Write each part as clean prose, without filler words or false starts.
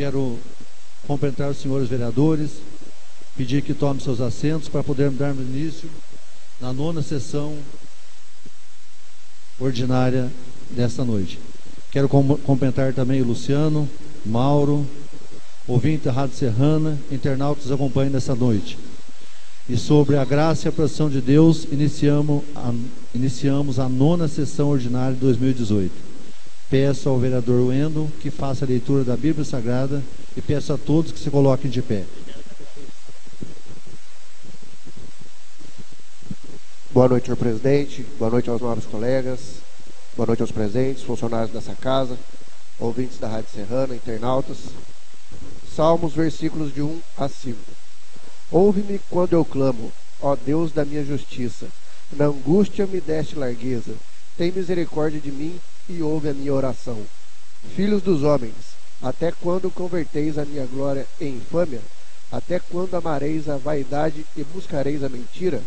quero cumprimentar os senhores vereadores, pedir que tomem seus assentos para podermos dar início na 9ª sessão ordinária desta noite. Quero cumprimentar também o Luciano, Mauro, ouvinte da Rádio Serrana, internautas que nos acompanham nesta noite. E sobre a graça e a proteção de Deus, iniciamos a 9ª sessão ordinária de 2018. Peço ao vereador Wendel que faça a leitura da Bíblia Sagrada e peço a todos que se coloquem de pé. Boa noite, senhor presidente. Boa noite aos nobres colegas. Boa noite aos presentes, funcionários dessa casa, ouvintes da Rádio Serrana, internautas. Salmos, versículos de 1 a 5. Ouve-me quando eu clamo, ó Deus da minha justiça. Na angústia me deste largueza. Tem misericórdia de mim e ouve a minha oração. Filhos dos homens, até quando converteis a minha glória em infâmia? Até quando amareis a vaidade e buscareis a mentira?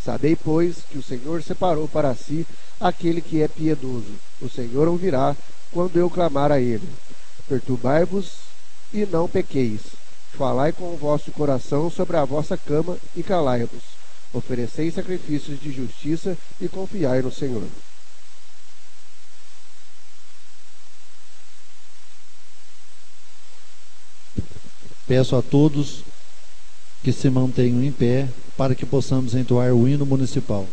Sabei, pois, que o Senhor separou para si aquele que é piedoso. O Senhor ouvirá quando eu clamar a ele. Perturbai-vos e não pequeis. Falai com o vosso coração sobre a vossa cama e calai-vos. Oferecei sacrifícios de justiça e confiai no Senhor. Peço a todos que se mantenham em pé para que possamos entoar o hino municipal.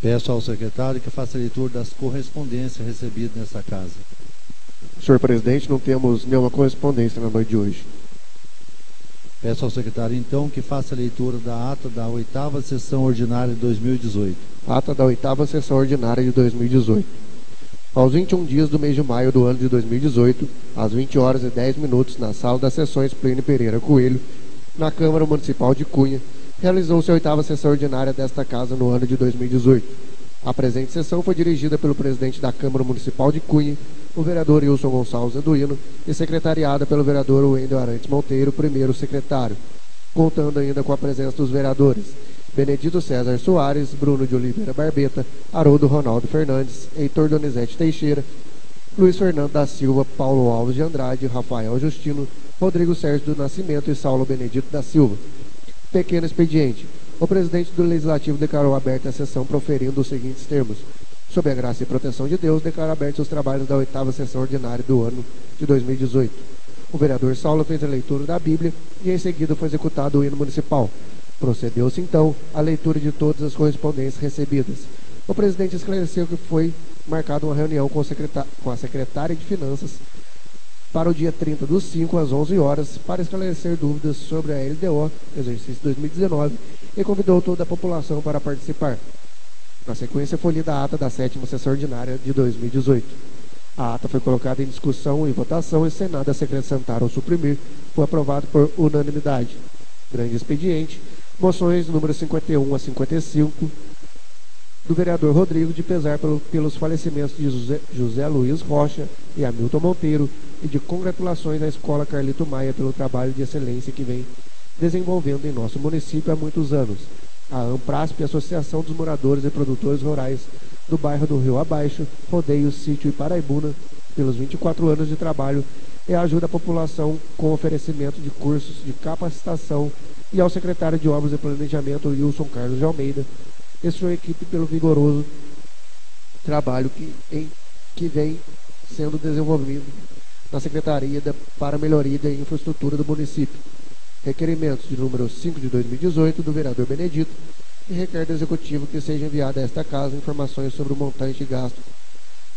Peço ao secretário que faça a leitura das correspondências recebidas nesta casa. Senhor presidente, não temos nenhuma correspondência na noite de hoje. Peço ao secretário, então, que faça a leitura da ata da 8ª sessão ordinária de 2018. Ata da 8ª sessão ordinária de 2018. Aos 21 dias do mês de maio do ano de 2018, às 20 horas e 10 minutos, na sala das sessões Plínio Pereira Coelho, na Câmara Municipal de Cunha, realizou-se a 8ª sessão ordinária desta casa no ano de 2018. A presente sessão foi dirigida pelo presidente da Câmara Municipal de Cunha, o vereador Wilson Gonçalves Eduino, e secretariada pelo vereador Wendel Arantes Monteiro, primeiro secretário, contando ainda com a presença dos vereadores Benedito César Soares, Bruno de Oliveira Barbeta, Haroldo Ronaldo Fernandes, Heitor Donizete Teixeira, Luiz Fernando da Silva, Paulo Alves de Andrade, Rafael Justino, Rodrigo Sérgio do Nascimento e Saulo Benedito da Silva. Pequeno expediente. O presidente do Legislativo declarou aberta a sessão proferindo os seguintes termos: sob a graça e proteção de Deus, declaro abertos os trabalhos da 8ª sessão ordinária do ano de 2018. O vereador Saulo fez a leitura da Bíblia e em seguida foi executado o hino municipal. Procedeu-se então a leitura de todas as correspondências recebidas. O presidente esclareceu que foi marcada uma reunião com a secretária de Finanças para o dia 30/5 às 11 horas para esclarecer dúvidas sobre a LDO, exercício 2019, e convidou toda a população para participar. Na sequência foi lida a ata da 7ª sessão ordinária de 2018. A ata foi colocada em discussão e votação e sem nada a se acrescentar ou suprimir, foi aprovado por unanimidade. Grande expediente. Moções número 51 a 55 do vereador Rodrigo, de pesar pelos falecimentos de José Luiz Rocha e Hamilton Monteiro e de congratulações à Escola Carlito Maia pelo trabalho de excelência que vem desenvolvendo em nosso município há muitos anos. A AMPRASP, Associação dos Moradores e Produtores Rurais do bairro do Rio Abaixo, Rodeio, Sítio e Paraibuna, pelos 24 anos de trabalho e ajuda a população com oferecimento de cursos de capacitação, e ao secretário de Obras e Planejamento, Wilson Carlos de Almeida, e sua equipe pelo vigoroso trabalho que vem sendo desenvolvido na Secretaria para a Melhoria da Infraestrutura do município. Requerimentos de número 5 de 2018 do vereador Benedito, que requer do Executivo que seja enviada a esta casa informações sobre o montante gasto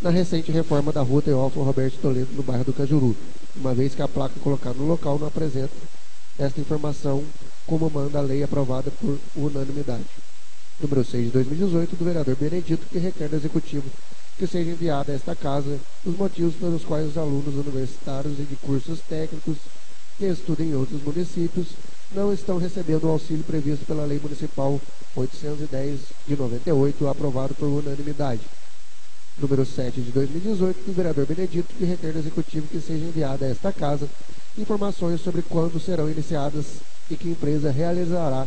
na recente reforma da rua Teófilo Roberto Toledo, no bairro do Cajuru, uma vez que a placa colocada no local não apresenta esta informação, como manda a lei aprovada por unanimidade. Número 6 de 2018 do vereador Benedito, que requer do Executivo que seja enviada a esta casa os motivos pelos quais os alunos universitários e de cursos técnicos que estudam em outros municípios não estão recebendo o auxílio previsto pela Lei Municipal 810 de 98, aprovado por unanimidade. Número 7 de 2018 do vereador Benedito, que requer do Executivo que seja enviada a esta casa informações sobre quando serão iniciadas e que empresa realizará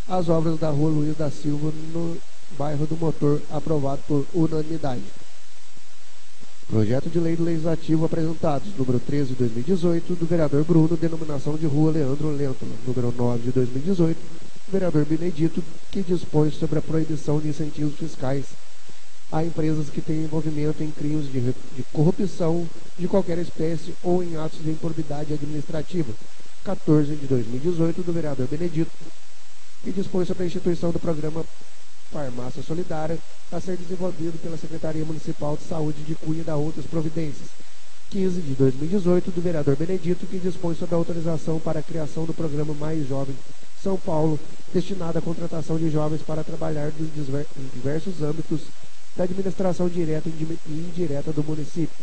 as obras da rua Luiz da Silva, no bairro do Motor, aprovado por unanimidade. Projeto de lei do Legislativo apresentados, número 13 de 2018, do vereador Bruno, denominação de rua Leandro Lentula. Número 9 de 2018, do vereador Benedito, que dispõe sobre a proibição de incentivos fiscais a empresas que têm envolvimento em crimes de corrupção de qualquer espécie ou em atos de improbidade administrativa. 14 de 2018, do vereador Benedito, que dispõe sobre a instituição do programa Farmácia Solidária a ser desenvolvido pela Secretaria Municipal de Saúde de Cunha e da outras providências. 15 de 2018, do vereador Benedito, que dispõe sobre a autorização para a criação do programa Mais Jovem São Paulo, destinado à contratação de jovens para trabalhar em diversos âmbitos da administração direta e indireta do município.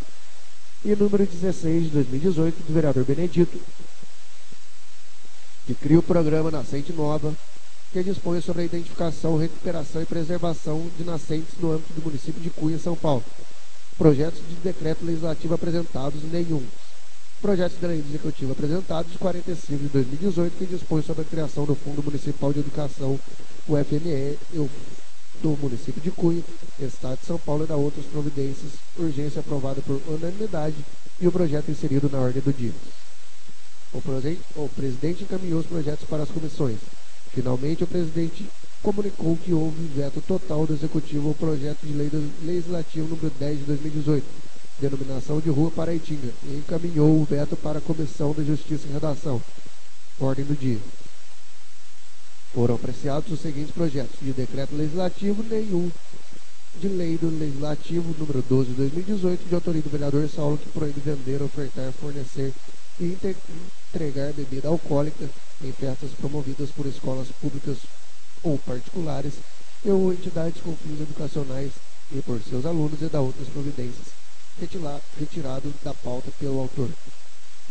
E número 16 de 2018, do vereador Benedito, que cria o programa Nascente Nova, que dispõe sobre a identificação, recuperação e preservação de nascentes no âmbito do município de Cunha, São Paulo. Projetos de decreto legislativo apresentados, nenhum. Projetos de lei executiva apresentados, 45 de 2018, que dispõe sobre a criação do Fundo Municipal de Educação, o FME, do município de Cunha, Estado de São Paulo, e da outras providências, urgência aprovada por unanimidade e o projeto inserido na ordem do dia. O presidente encaminhou os projetos para as comissões. Finalmente, o presidente comunicou que houve veto total do Executivo ao projeto de lei legislativo número 10 de 2018, denominação de rua Paraitinga, e encaminhou o veto para a Comissão da Justiça e Redação. Ordem do dia. Foram apreciados os seguintes projetos: de decreto legislativo, nenhum. De lei do Legislativo número 12 de 2018, de autoria do vereador Saulo, que proíbe vender, ofertar, fornecer e entregar bebida alcoólica em festas promovidas por escolas públicas ou particulares ou entidades com fins educacionais e por seus alunos, e da outras providências, retirado da pauta pelo autor.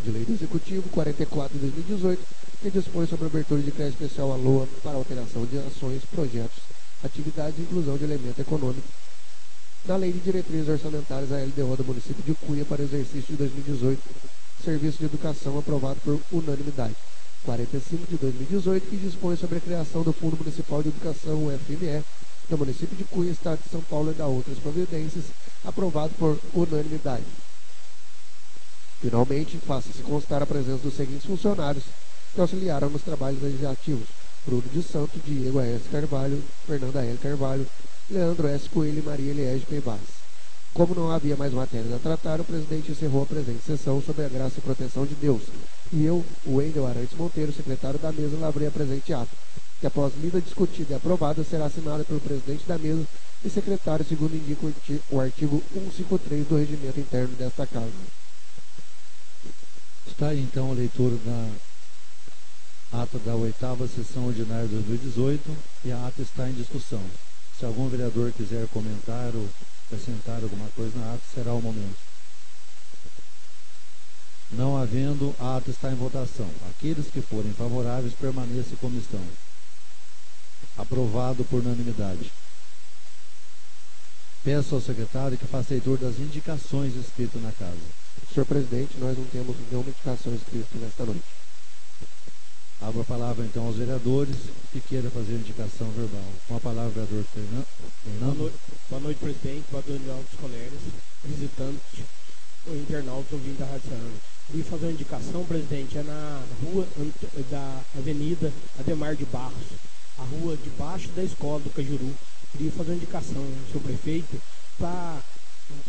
De lei do Executivo 44 de 2018, que dispõe sobre a abertura de crédito especial à LOA para alteração de ações, projetos, atividades e inclusão de elemento econômico na Lei de Diretrizes Orçamentárias, a LDO do município de Cunha para o exercício de 2018, Serviço de Educação, aprovado por unanimidade. 45 de 2018, que dispõe sobre a criação do Fundo Municipal de Educação, o FME, no município de Cunha, Estado de São Paulo, e da outras providências, aprovado por unanimidade. Finalmente, faça-se constar a presença dos seguintes funcionários que auxiliaram nos trabalhos legislativos: Bruno de Santo, Diego A.S. Carvalho, Fernanda L. Carvalho, Leandro S. Coelho e Maria Eliege Peibas. Como não havia mais matérias a tratar, o presidente encerrou a presente sessão sob a graça e proteção de Deus. E eu, Wendel Arantes Monteiro, secretário da mesa, lavrei a presente ato, que após lida, discutida e aprovada, será assinada pelo presidente da mesa e secretário, segundo indica o artigo 153 do regimento interno desta casa. Está aí, então, a leitura da ata da 8ª sessão ordinária de 2018 e a ata está em discussão. Se algum vereador quiser comentar ou acrescentar alguma coisa na ata, será o momento. Não havendo, a ata está em votação. Aqueles que forem favoráveis permaneçam como estão. Aprovado por unanimidade. Peço ao secretário que faça leitura das indicações escritas na casa. Senhor presidente, nós não temos nenhuma indicação escrita nesta noite. Abro a palavra então aos vereadores que queiram fazer a indicação verbal. Com a palavra, vereador Fernando. Boa noite, presidente. Boa noite aos colegas, visitantes, internautas ouvindo da Rádio Serrana. Queria fazer uma indicação, presidente, é na rua da Avenida Ademar de Barros, a rua debaixo da escola do Cajuru. Queria fazer uma indicação, senhor prefeito, para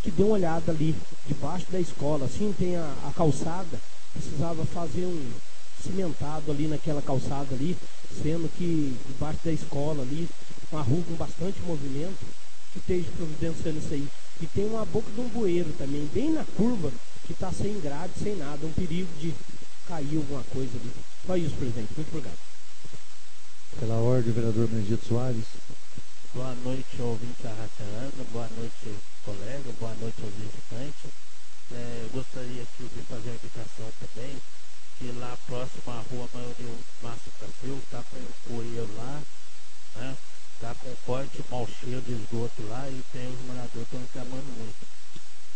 que dê uma olhada ali, debaixo da escola. Assim tem a calçada, precisava fazer um cimentado ali naquela calçada ali, sendo que debaixo da escola ali, uma rua com bastante movimento, que esteja providenciando isso aí. E tem uma boca de um bueiro também, bem na curva, que está sem grade, sem nada, um perigo de cair alguma coisa ali. Só isso, presidente. Muito obrigado. Pela ordem, vereador Benedito Soares. Boa noite, ouvinte da Rádio Serrana, boa noite, colega, boa noite aos visitantes. Eu gostaria aqui de fazer uma indicação também, que lá próximo à rua Maioria Márcio Cacil, está com um bueiro lá, né? Está com corte mau cheiro de esgoto lá e tem os moradores estão reclamando muito.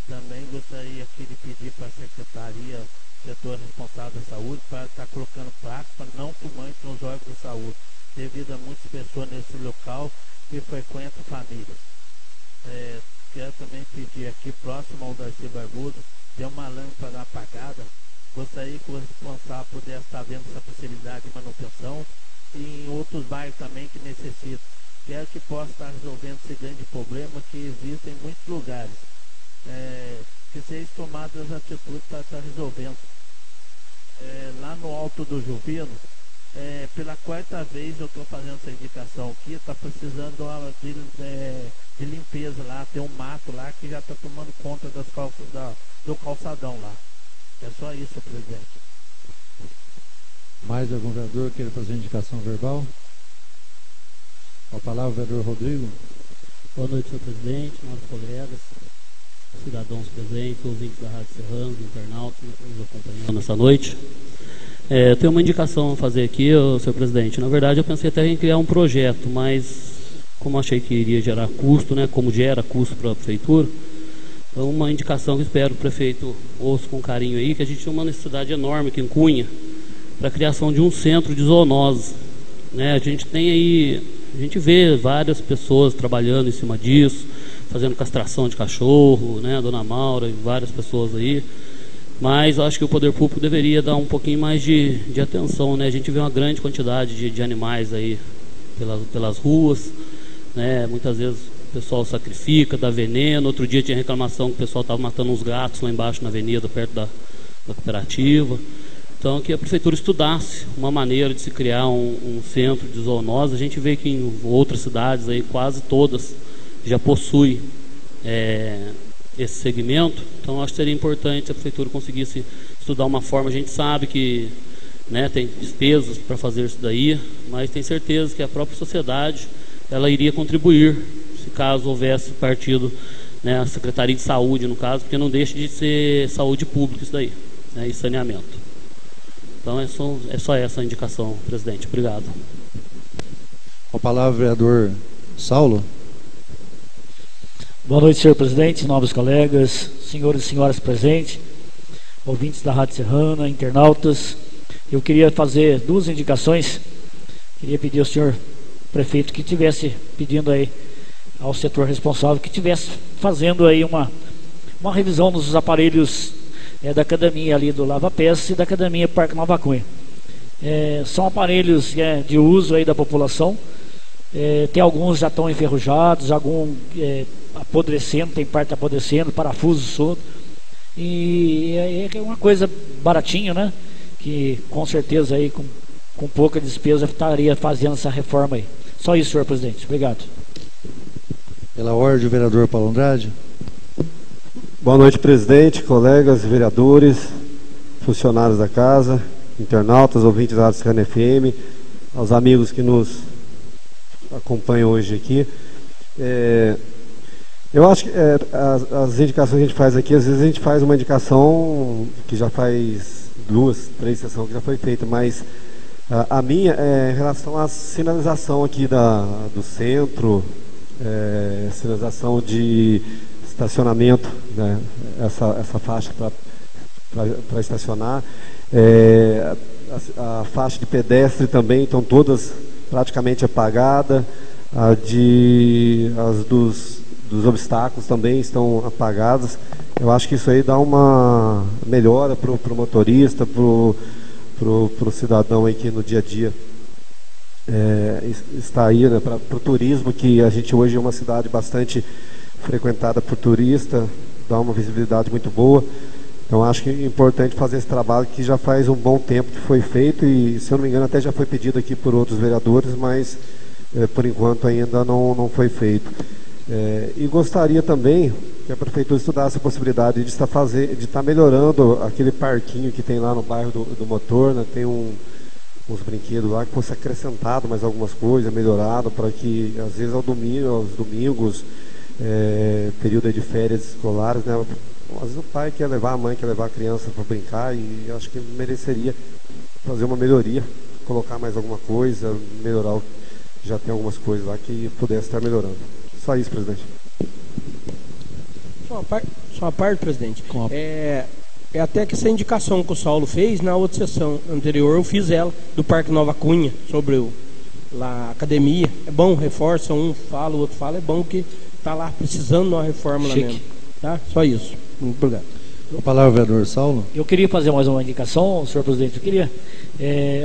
Também gostaria aqui de pedir para a secretaria, setor responsável da saúde, para estar colocando placas para não fumante nos órgãos de saúde, devido a muitas pessoas nesse local que frequentam famílias. Quero também pedir aqui, próximo ao Darcy Barbudo, tem uma lâmpada apagada. Gostaria que o responsável pudesse estar vendo essa possibilidade de manutenção e em outros bairros também que necessitam. Quero que possa estar resolvendo esse grande problema que existe em muitos lugares. Que sejam tomadas as atitudes para estar resolvendo. Lá no Alto do Juvino, pela 4ª vez eu estou fazendo essa indicação aqui, está precisando de limpeza lá, tem um mato lá que já está tomando conta das do calçadão lá. É só isso, presidente. Mais algum vereador queira fazer indicação verbal? Com a palavra, vereador Rodrigo. Boa noite, senhor presidente, nossos colegas, cidadãos presentes, ouvintes da Rádio Serrana, internautas que nos acompanhando nessa noite. Eu tenho uma indicação a fazer aqui, senhor presidente. Na verdade, eu pensei até em criar um projeto, mas como achei que iria gerar custo, né, como gera custo para a prefeitura, então uma indicação que espero que o prefeito ouça com carinho aí, que a gente tem uma necessidade enorme aqui em Cunha para a criação de um centro de zoonose, né? A gente vê várias pessoas trabalhando em cima disso, fazendo castração de cachorro, né? A dona Maura e várias pessoas aí, mas eu acho que o poder público deveria dar um pouquinho mais de atenção, né? A gente vê uma grande quantidade de animais aí pelas ruas, né? Muitas vezes o pessoal sacrifica, dá veneno. Outro dia tinha reclamação que o pessoal estava matando uns gatos lá embaixo na avenida, perto da cooperativa. Então, que a prefeitura estudasse uma maneira de se criar um centro de zoonose. A gente vê que em outras cidades, aí, quase todas, já possuem esse segmento. Então, acho que seria importante se a prefeitura conseguisse estudar uma forma. A gente sabe que, né, tem despesas para fazer isso daí, mas tem certeza que a própria sociedade ela iria contribuir, se caso houvesse partido, né, a Secretaria de Saúde, no caso, porque não deixa de ser saúde pública isso daí, né, e saneamento. Então é só essa indicação, presidente. Obrigado. Com a palavra, vereador Saulo. Boa noite, senhor presidente, nobres colegas, senhores e senhoras presentes, ouvintes da Rádio Serrana, internautas. Eu queria fazer 2 indicações. Queria pedir ao senhor prefeito que estivesse pedindo aí ao setor responsável que estivesse fazendo aí uma revisão dos aparelhos da academia ali do Lava Pés e da academia Parque Nova Cunha. São aparelhos de uso aí da população. Tem alguns já estão enferrujados, alguns apodrecendo, tem parte apodrecendo, parafuso solto. E é uma coisa baratinha, né? Que com certeza aí com pouca despesa estaria fazendo essa reforma aí. Só isso, senhor presidente. Obrigado. Pela ordem, o vereador Paulo Andrade. Boa noite, presidente, colegas, vereadores, funcionários da casa, internautas, ouvintes da Rádio Serrana FM, aos amigos que nos acompanham hoje aqui. Eu acho que as indicações que a gente faz aqui, às vezes a gente faz uma indicação que já faz 2, 3 sessões que já foi feita, mas a minha é em relação à sinalização aqui do centro, sinalização de estacionamento, né? Essa faixa para estacionar, a faixa de pedestre também estão todas praticamente apagadas, as dos obstáculos também estão apagadas. Eu acho que isso aí dá uma melhora para o motorista, para o cidadão aqui no dia a dia. Está aí, né, para o turismo, que a gente hoje é uma cidade bastante frequentada por turista, dá uma visibilidade muito boa. Então acho que é importante fazer esse trabalho que já faz um bom tempo que foi feito e, se eu não me engano, até já foi pedido aqui por outros vereadores, mas por enquanto ainda não foi feito. E gostaria também que a prefeitura estudasse a possibilidade de estar melhorando aquele parquinho que tem lá no bairro do Motor, né? Tem uns brinquedos lá que fosse acrescentado mais algumas coisas, melhorado, para que às vezes aos domingos, período de férias escolares, né? Às vezes o pai quer levar, a mãe quer levar a criança para brincar, e acho que mereceria fazer uma melhoria, colocar mais alguma coisa, melhorar já tem algumas coisas lá que pudesse estar melhorando. Só isso, presidente. Só uma parte, presidente. Até que essa indicação que o Saulo fez na outra sessão anterior, eu fiz ela, do Parque Nova Cunha, sobre a academia. É bom, reforça, um fala, o outro fala, é bom que está lá precisando de uma reforma lá mesmo. Tá? Só isso. Muito obrigado. A palavra, vereador Saulo. Eu queria fazer mais uma indicação, senhor presidente. Eu queria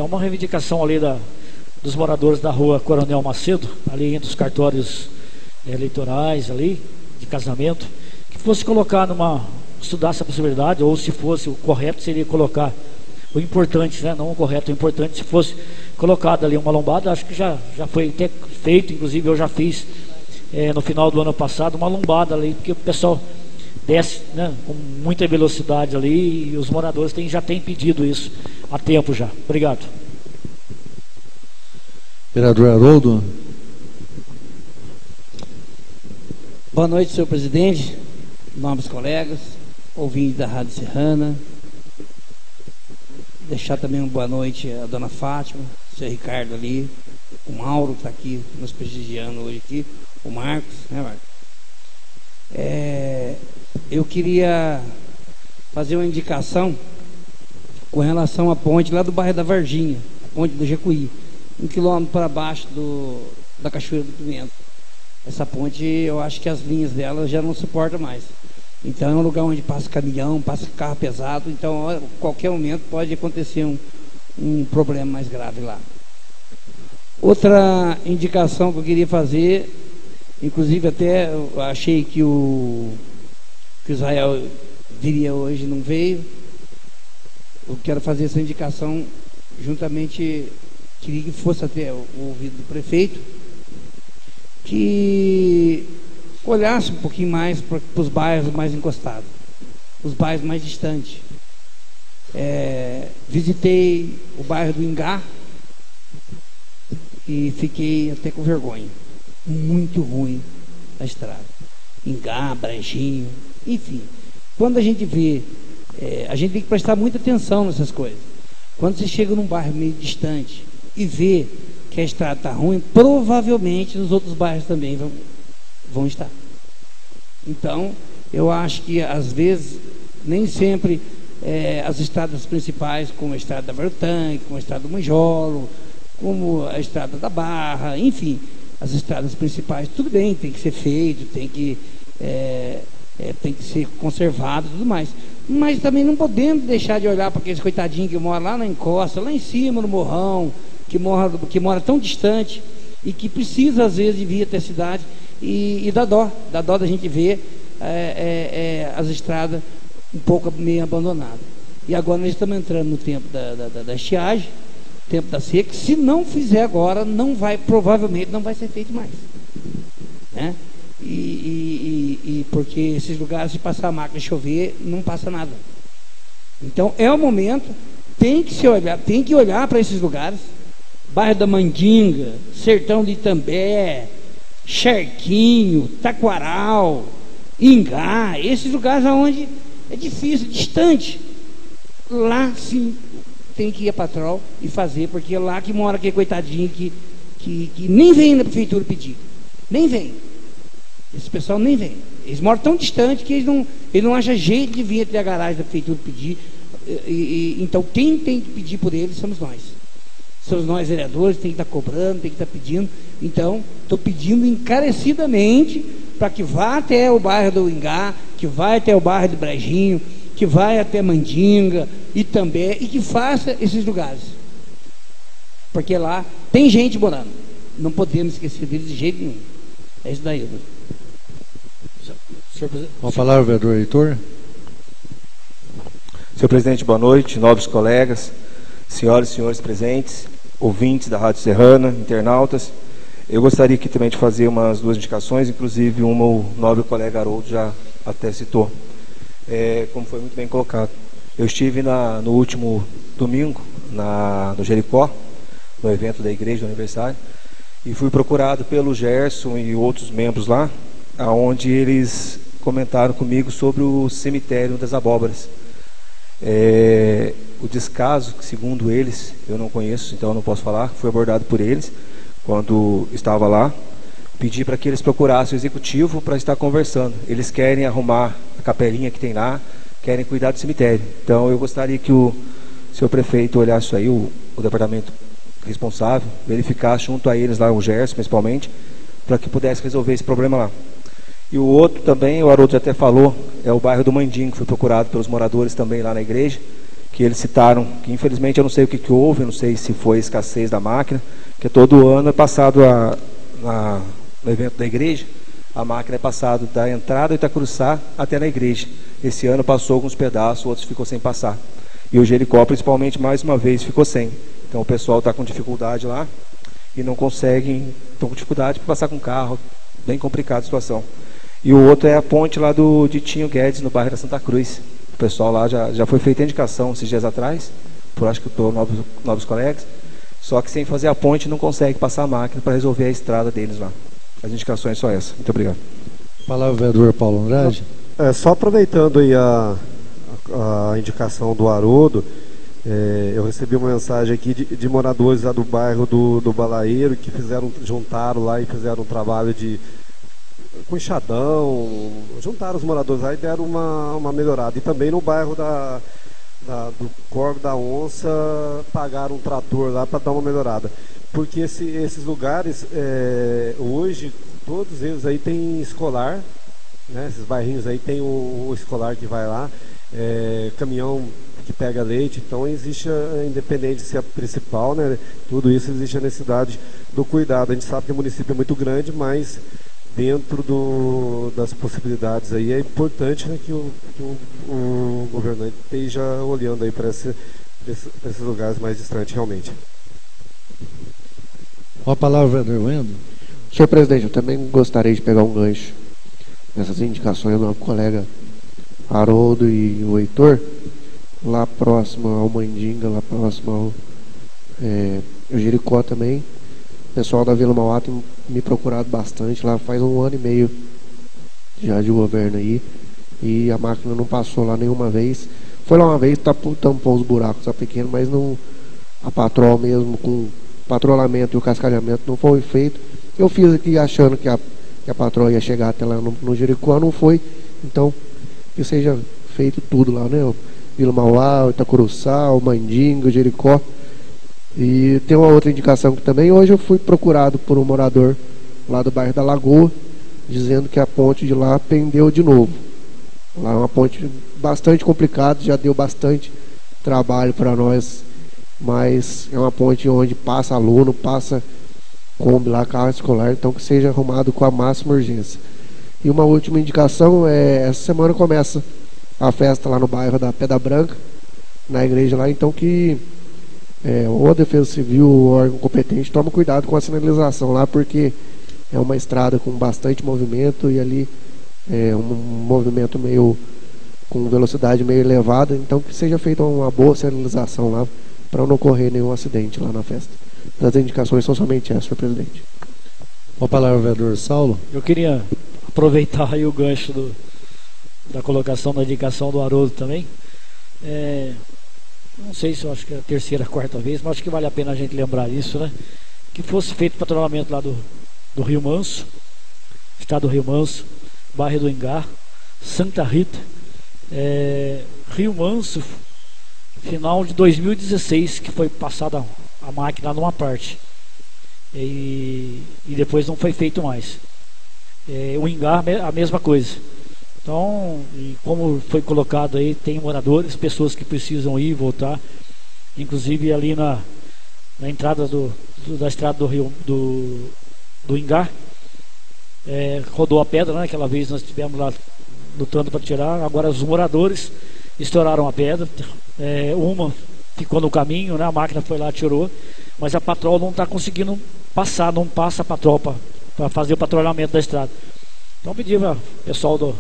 uma reivindicação ali dos moradores da rua Coronel Macedo, ali entre os cartórios eleitorais ali, de casamento, que fosse colocar estudar essa possibilidade, ou se fosse o correto seria colocar o importante, né? Não o correto, o importante se fosse colocado ali uma lombada. Acho que já foi até feito, inclusive eu já fiz no final do ano passado uma lombada ali, porque o pessoal desce, né, com muita velocidade ali, e os moradores já têm pedido isso há tempo já. Obrigado. Vereador Haroldo. Boa noite, senhor presidente, nobres colegas, ouvintes da Rádio Serrana. Deixar também uma boa noite à dona Fátima, o senhor Ricardo ali, o Mauro que está aqui nos prestigiando hoje aqui, o Marcos, né, Marcos? Eu queria fazer uma indicação com relação à ponte lá do bairro da Varginha, a ponte do Jecuí, 1 quilômetro para baixo da Cachoeira do Pimenta. Essa ponte, eu acho que as linhas dela já não suportam mais. Então é um lugar onde passa caminhão, passa carro pesado, então a qualquer momento pode acontecer um problema mais grave lá. Outra indicação que eu queria fazer, inclusive até eu achei que o Israel viria hoje, não veio. Eu quero fazer essa indicação juntamente, queria que fosse até o ouvido do prefeito, que olhasse um pouquinho mais para os bairros mais encostados, os bairros mais distantes. Visitei o bairro do Ingá e fiquei até com vergonha. Muito ruim a estrada. Ingá, Brejinho, enfim. Quando a gente vê, a gente tem que prestar muita atenção nessas coisas. Quando você chega num bairro meio distante e vê que a estrada está ruim, provavelmente os outros bairros também vão estar. Então, eu acho que às vezes, nem sempre as estradas principais, como a estrada da Vertanque, como a estrada do Manjolo, como a estrada da Barra, enfim, as estradas principais, tudo bem, tem que ser feito, tem que ser conservado e tudo mais. mas também não podemos deixar de olhar para aqueles coitadinhos que moram lá na encosta, lá em cima no morrão, que mora tão distante e que precisa às vezes de vir até a cidade, e dá dó da gente ver as estradas um pouco meio abandonadas. E agora nós estamos entrando no tempo da estiagem, tempo da seca. Se não fizer agora, provavelmente não vai ser feito mais, né? E porque esses lugares, se passar a máquina e chover, não passa nada. Então é o momento, tem que olhar para esses lugares, bairro da Mandinga, Sertão de Itambé, Charquinho, Taquaral, Ingá, esses lugares onde é difícil, distante. Lá sim tem que ir a patrol e fazer, porque é lá que mora aquele coitadinho que nem vem na prefeitura pedir, nem vem. Esse pessoal nem vem. Eles moram tão distante que eles não acham jeito de vir até a garagem da prefeitura pedir. Então quem tem que pedir por eles somos nós. Somos nós, vereadores, tem que estar cobrando, tem que estar pedindo. Então, estou pedindo encarecidamente para que vá até o bairro do Ingá, que vá até o bairro do Brejinho, que vai até Mandinga, Itambé, e que faça esses lugares. Porque lá tem gente morando. Não podemos esquecer deles de jeito nenhum. É isso daí. Com a palavra, vereador Heitor. Senhor presidente, boa noite, nobres colegas, senhoras e senhores presentes, ouvintes da Rádio Serrana, internautas. Eu gostaria aqui também de fazer umas duas indicações, inclusive uma o nobre colega Haroldo já até citou, como foi muito bem colocado. Eu estive no último domingo no Jericó, no evento da igreja do aniversário, e fui procurado pelo Gerson e outros membros lá, onde eles comentaram comigo sobre o cemitério das abóboras. O descaso, que segundo eles, eu não conheço, então eu não posso falar, foi abordado por eles quando estava lá. Pedi para que eles procurassem o executivo para estar conversando. Eles querem arrumar a capelinha que tem lá, querem cuidar do cemitério. Então eu gostaria que o senhor prefeito olhasse isso aí, o departamento responsável, verificasse junto a eles lá, o Gerson principalmente, para que pudesse resolver esse problema lá. E o outro também, o Haroldo até falou, é o bairro do Mandingo, que foi procurado pelos moradores também lá na igreja, que eles citaram, que infelizmente eu não sei o que houve, eu não sei se foi escassez da máquina, que todo ano é passado no evento da igreja, a máquina é passada da entrada de Itacuruçá até na igreja. Esse ano passou alguns pedaços, outros ficou sem passar. E o Jericó, principalmente, mais uma vez, ficou sem. Então o pessoal está com dificuldade lá e não conseguem, estão com dificuldade para passar com carro, bem complicada a situação. E o outro é a ponte lá do Ditinho Guedes, no bairro da Santa Cruz. O pessoal lá já foi feita a indicação esses dias atrás, por acho que por novos colegas, só que sem fazer a ponte não consegue passar a máquina para resolver a estrada deles lá. As indicações são essas. Muito obrigado. Palavra ao vereador Paulo Andrade. Só aproveitando aí a indicação do Haroldo, eu recebi uma mensagem aqui de moradores lá do bairro do Balaeiro, que juntaram lá e fizeram um trabalho com enxadão, juntaram os moradores lá e deram uma melhorada. E também no bairro do Corvo da Onça pagaram um trator lá para dar uma melhorada. Porque esses lugares, hoje, todos eles aí tem escolar, né? Esses bairrinhos aí tem o escolar que vai lá, caminhão que pega leite, então existe, independente se é principal, né? Tudo isso existe a necessidade do cuidado. A gente sabe que o município é muito grande, mas dentro das possibilidades aí é importante, né, que o governante esteja olhando aí para esses lugares mais distantes realmente. Com a palavra, vereador Wendel. Senhor presidente, eu também gostaria de pegar um gancho nessas indicações do meu colega Haroldo e o Heitor, lá próximo ao Mandinga, lá próximo ao Jericó também. O pessoal da Vila Mauá tem me procurado bastante lá, faz 1 ano e meio já de governo aí, e a máquina não passou lá nenhuma vez. Foi lá uma vez, tampou os buracos, tá pequeno, mas não, a patrol mesmo com o patrulhamento e o cascalhamento não foi feito. Eu fiz aqui achando que a patrol ia chegar até lá no Jericó, não foi. Então, que seja feito tudo lá, né? Vila Mauá, Itacuruçá, o Mandinga, o Jericó. E tem uma outra indicação que também, hoje eu fui procurado por um morador lá do bairro da Lagoa, dizendo que a ponte de lá pendeu de novo. Lá é uma ponte bastante complicada, já deu bastante trabalho para nós, mas é uma ponte onde passa aluno, passa Kombi lá, carro escolar, então que seja arrumado com a máxima urgência. E uma última indicação essa semana começa a festa lá no bairro da Pedra Branca, na igreja lá, então que ou a Defesa Civil ou o órgão competente toma cuidado com a sinalização lá, porque é uma estrada com bastante movimento e ali um movimento meio com velocidade meio elevada, então que seja feita uma boa sinalização lá para não ocorrer nenhum acidente lá na festa. As indicações são somente essas, senhor presidente. Com a palavra, vereador Saulo. Eu queria aproveitar aí o gancho da colocação da indicação do Haroldo também. Não sei se eu acho que é a terceira, quarta vez, mas acho que vale a pena a gente lembrar isso, né? Que fosse feito patrulhamento lá do Rio Manso, estado do Rio Manso, bairro do Engar, Santa Rita, Rio Manso, final de 2016, que foi passada a máquina numa parte. E depois não foi feito mais. O Engar, a mesma coisa. Então, e como foi colocado aí, tem moradores, pessoas que precisam ir e voltar. Inclusive ali na entrada da estrada do Rio do Engar, rodou a pedra, né? Aquela vez nós estivemos lá lutando para tirar. Agora os moradores estouraram a pedra. Uma ficou no caminho, né? A máquina foi lá, tirou, mas a patrol não está conseguindo passar, não passa a patrol para fazer o patrulhamento da estrada. Então pedi para o pessoal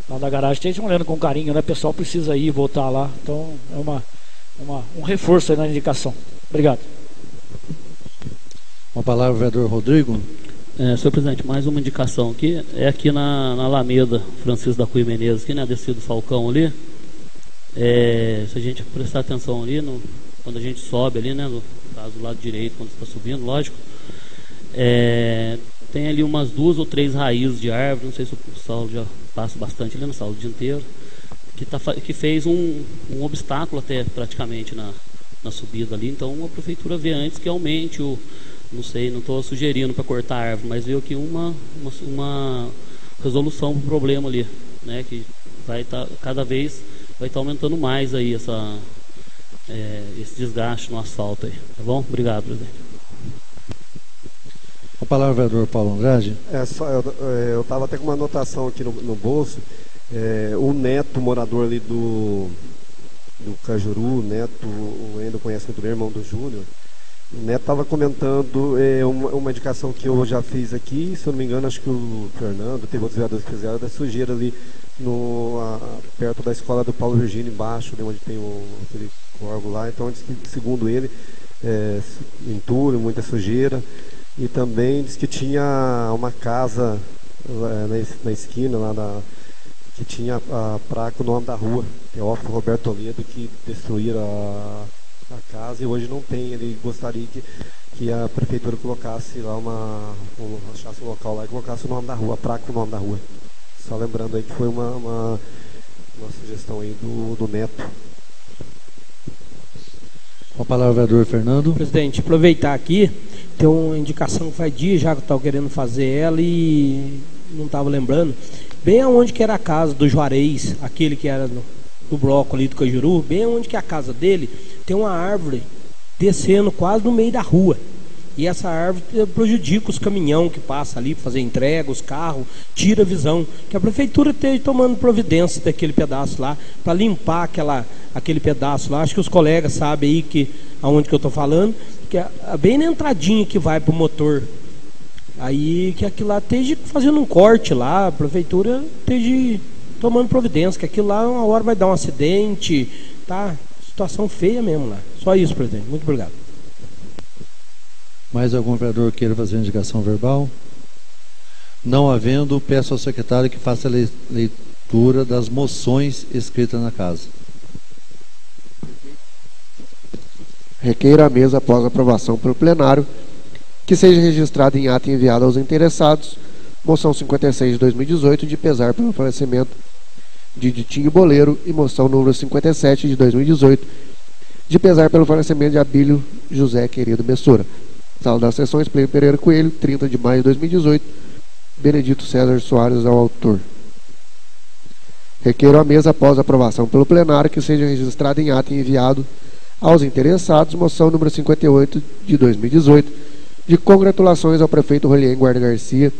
lá da garagem, estejam olhando com carinho, né? O pessoal precisa ir e voltar lá. Então é um reforço aí na indicação. Obrigado. Uma palavra, vereador Rodrigo. Senhor presidente, mais uma indicação aqui. É aqui na Alameda Francisco da Cunha Menezes, aqui na descida do Falcão ali. Se a gente prestar atenção ali, quando a gente sobe ali, né? No caso do lado direito, quando está subindo, lógico. Tem ali umas 2 ou 3 raízes de árvore, não sei se o Saulo já passa bastante ali no Saulo o dia inteiro, que fez um obstáculo até praticamente na subida ali. Então a prefeitura vê antes que aumente não sei, não estou sugerindo para cortar a árvore, mas veio aqui uma resolução para o problema ali, né? Que vai estar cada vez aumentando mais aí esse desgaste no asfalto aí, tá bom? Obrigado, presidente. A palavra, vereador Paulo Andrade. Eu estava até com uma anotação aqui no bolso. O Neto, morador ali do Cajuru, o Neto, o Endo conhece muito bem, irmão do Júnior. O Neto estava comentando uma indicação que eu já fiz aqui, se eu não me engano, acho que o Fernando, teve outros vereadores que fizeram, da sujeira ali perto da escola do Paulo Virgínio, embaixo, onde tem aquele órgão lá. Então, diz que, segundo ele, entulho, muita sujeira. E também diz que tinha uma casa na esquina lá que tinha a placa, o nome da rua, Teófilo Roberto Toledo, que destruíram a casa e hoje não tem. Ele gostaria que a prefeitura colocasse lá achasse um local lá e colocasse o nome da rua, a placa com o nome da rua. Só lembrando aí que foi uma sugestão aí do Neto. Com a palavra, vereador Fernando. Presidente, aproveitar aqui, tem uma indicação que faz dia já que eu estava querendo fazer ela e não estava lembrando. Bem aonde que era a casa do Juarez, aquele que era do bloco ali do Cajuru, bem aonde que é a casa dele, tem uma árvore descendo quase no meio da rua. E essa árvore prejudica os caminhão que passa ali para fazer entrega, os carros, tira a visão. Que a prefeitura esteja tomando providência daquele pedaço lá, para limpar aquele pedaço lá. Acho que os colegas sabem aí aonde que eu estou falando, que é bem na entradinha que vai para o motor. Aí que aquilo lá esteja fazendo um corte lá, a prefeitura esteja tomando providência, que aquilo lá uma hora vai dar um acidente, tá? Situação feia mesmo lá. Só isso, presidente. Muito obrigado. Mais algum vereador queira fazer indicação verbal? Não havendo, peço ao secretário que faça a leitura das moções escritas na casa. Requeiro à mesa, após aprovação pelo plenário, que seja registrado em ato e enviado aos interessados, moção 56 de 2018, de pesar pelo falecimento de Ditinho Boleiro, e moção número 57 de 2018, de pesar pelo falecimento de Abílio José Querido Messora. Sala das Sessões, Plínio Pereira Coelho, 30 de maio de 2018, Benedito César Soares ao autor. Requeiro à mesa, após aprovação pelo plenário, que seja registrado em ato e enviado aos interessados moção número 58 de 2018, de congratulações ao prefeito Rolien Guarda Garcia,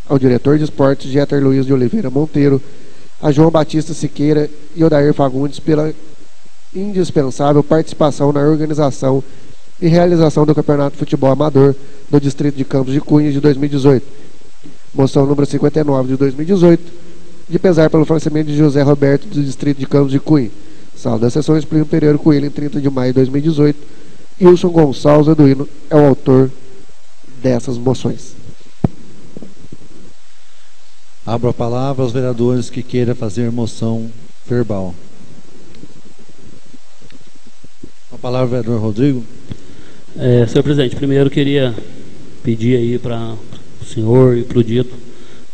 ao diretor de esportes Jeter Luiz de Oliveira Monteiro, a João Batista Siqueira e Odair Fagundes pela indispensável participação na organização e realização do Campeonato de Futebol Amador do Distrito de Campos de Cunha de 2018. Moção número 59 de 2018, de pesar pelo falecimento de José Roberto do Distrito de Campos de Cunha. Sala das Sessões, Plínio Pereira Coelho, em 30 de maio de 2018. Wilson Gonçalves Eduino é o autor dessas moções. Abro a palavra aos vereadores que queiram fazer moção verbal. A palavra, vereador Rodrigo. Senhor presidente, primeiro queria pedir aí para o senhor e para o Dito,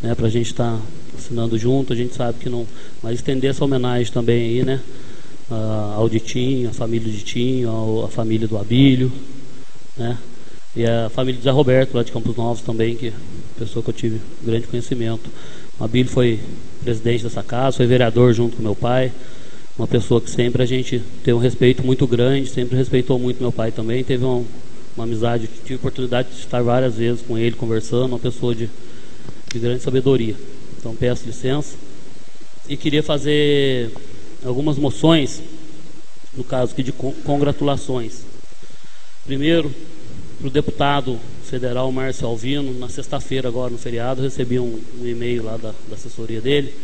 né, para a gente estar assinando junto. A gente sabe que não, mas estender essa homenagem também aí, né, ao Ditinho, a família do Ditinho, a família do Abílio, né, e a família do Zé Roberto lá de Campos Novos também, que é pessoa que eu tive grande conhecimento. O Abílio foi presidente dessa casa, foi vereador junto com meu pai, uma pessoa que sempre a gente tem um respeito muito grande, sempre respeitou muito meu pai também, teve uma amizade, tive oportunidade de estar várias vezes com ele conversando, uma pessoa de grande sabedoria. Então peço licença e queria fazer algumas moções, no caso aqui de congratulações. Primeiro, para o deputado federal Márcio Alvino, na sexta-feira agora no feriado, recebi um e-mail lá da assessoria dele,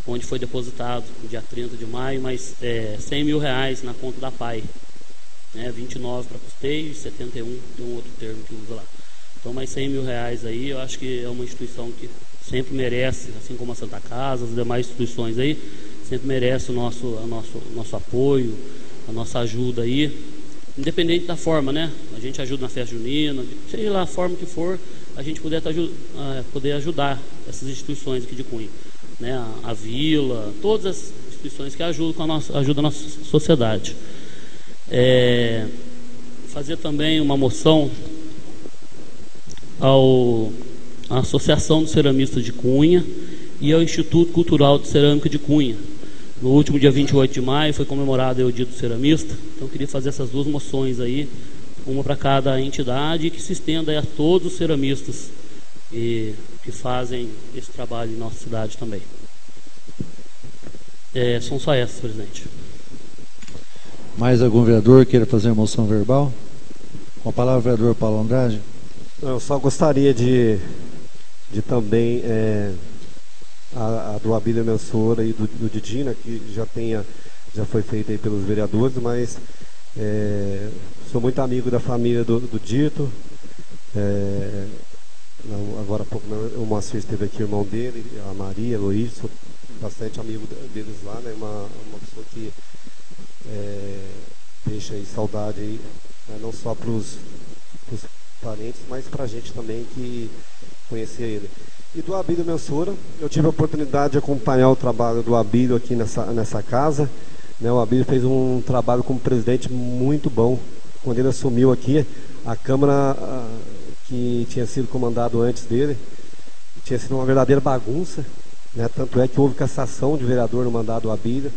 onde foi depositado no dia 30 de maio, mas R$100 mil na conta da PAI, né, 29 para custeio e 71, tem um outro termo que usa lá. Então mais R$100 mil aí, eu acho que é uma instituição que sempre merece, assim como a Santa Casa, as demais instituições aí, sempre merece o nosso apoio, a nossa ajuda aí, independente da forma, né? A gente ajuda na festa junina, seja lá a forma que for, a gente poder ajudar essas instituições aqui de Cunha, né? A vila, todas as instituições que ajudam a nossa sociedade. Fazer também uma moção à Associação dos Ceramistas de Cunha e ao Instituto Cultural de Cerâmica de Cunha. No último dia 28 de maio foi comemorado o Dia do Ceramista, então eu queria fazer essas duas moções aí, uma para cada entidade, e que se estenda aí a todos os ceramistas que fazem esse trabalho em nossa cidade também. São só essas, presidente. Mais algum vereador queira fazer moção verbal? Com a palavra, vereador Paulo Andrade. Eu só gostaria de também a do Abílio Mensura e do Didina, que já foi feita aí pelos vereadores, mas sou muito amigo da família do Dito. Agora há pouco o Moacir esteve aqui, o irmão dele, a Maria, Luiz, sou bastante amigo deles lá, né? Uma pessoa que deixa aí saudade aí, né? Não só para os parentes, mas para a gente também que conhecia ele. E do Abílio Mensura, eu tive a oportunidade de acompanhar o trabalho do Abílio aqui nessa casa, né? O Abílio fez um trabalho como presidente muito bom. Quando ele assumiu aqui, a Câmara que tinha sido comandado antes dele tinha sido uma verdadeira bagunça, né? Tanto é que houve cassação de vereador no mandato do Abílio.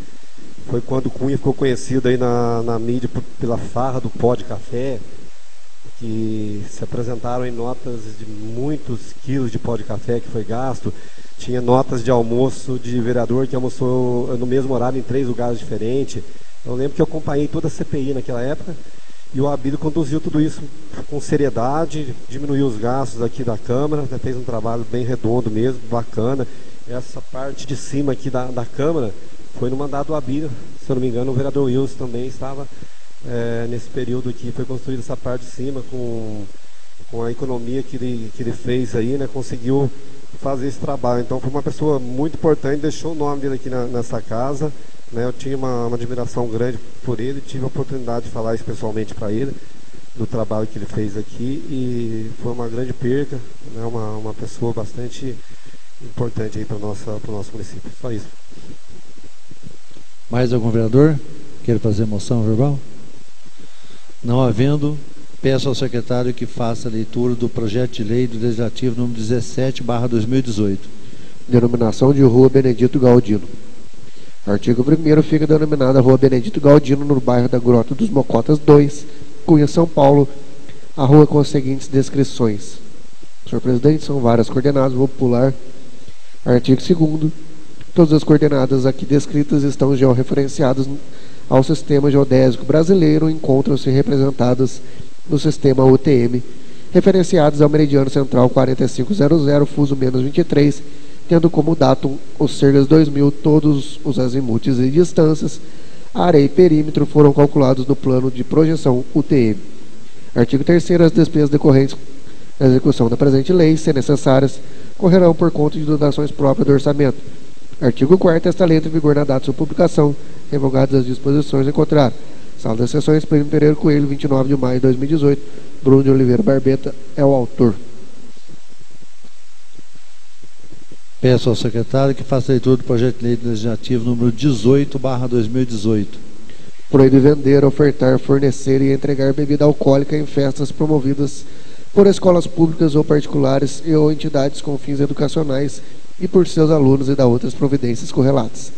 Foi quando o Cunha ficou conhecido aí na mídia pela farra do pó de café, que se apresentaram em notas de muitos quilos de pó de café que foi gasto. Tinha notas de almoço de vereador que almoçou no mesmo horário em 3 lugares diferentes. Eu lembro que eu acompanhei toda a CPI naquela época, e o Abílio conduziu tudo isso com seriedade, diminuiu os gastos aqui da Câmara, né, fez um trabalho bem redondo mesmo, bacana. Essa parte de cima aqui da Câmara foi no mandato do Abílio, se eu não me engano o vereador Wilson também estava nesse período que foi construída essa parte de cima, com a economia que ele fez aí, né, conseguiu fazer esse trabalho. Então foi uma pessoa muito importante, deixou o nome dele aqui nessa casa, né. Eu tinha uma admiração grande por ele, tive a oportunidade de falar isso pessoalmente para ele, do trabalho que ele fez aqui, e foi uma grande perca, né, uma pessoa bastante importante aí para o nosso município. Só isso. Mais algum vereador queira fazer moção verbal? Não havendo, peço ao secretário que faça a leitura do projeto de lei do Legislativo número 17/2018. Denominação de Rua Benedito Galdino. Artigo 1º, fica denominada Rua Benedito Galdino, no bairro da Grota dos Mocotas 2, Cunha, São Paulo, a rua com as seguintes descrições. Senhor presidente, são várias coordenadas, vou pular. Artigo 2º, todas as coordenadas aqui descritas estão georreferenciadas ao sistema geodésico brasileiro, encontram-se representadas no sistema UTM, referenciadas ao meridiano central 4500, fuso menos 23, tendo como datum os Cergas 2000, todos os azimutes e distâncias, área e perímetro foram calculados no plano de projeção UTM. Artigo 3º, as despesas decorrentes da execução da presente lei, se necessárias, correrão por conta de dotações próprias do orçamento. Artigo 4º, esta lei entra em vigor na data de sua publicação, revogadas as disposições em contrário. Sala das Sessões, Prêmio Pereira Coelho, 29 de maio de 2018. Bruno de Oliveira Barbeta é o autor. Peço ao secretário que faça a leitura do projeto de lei legislativo número 18/2018. Proíbe vender, ofertar, fornecer e entregar bebida alcoólica em festas promovidas por escolas públicas ou particulares e ou entidades com fins educacionais e por seus alunos e da outras providências correlatas.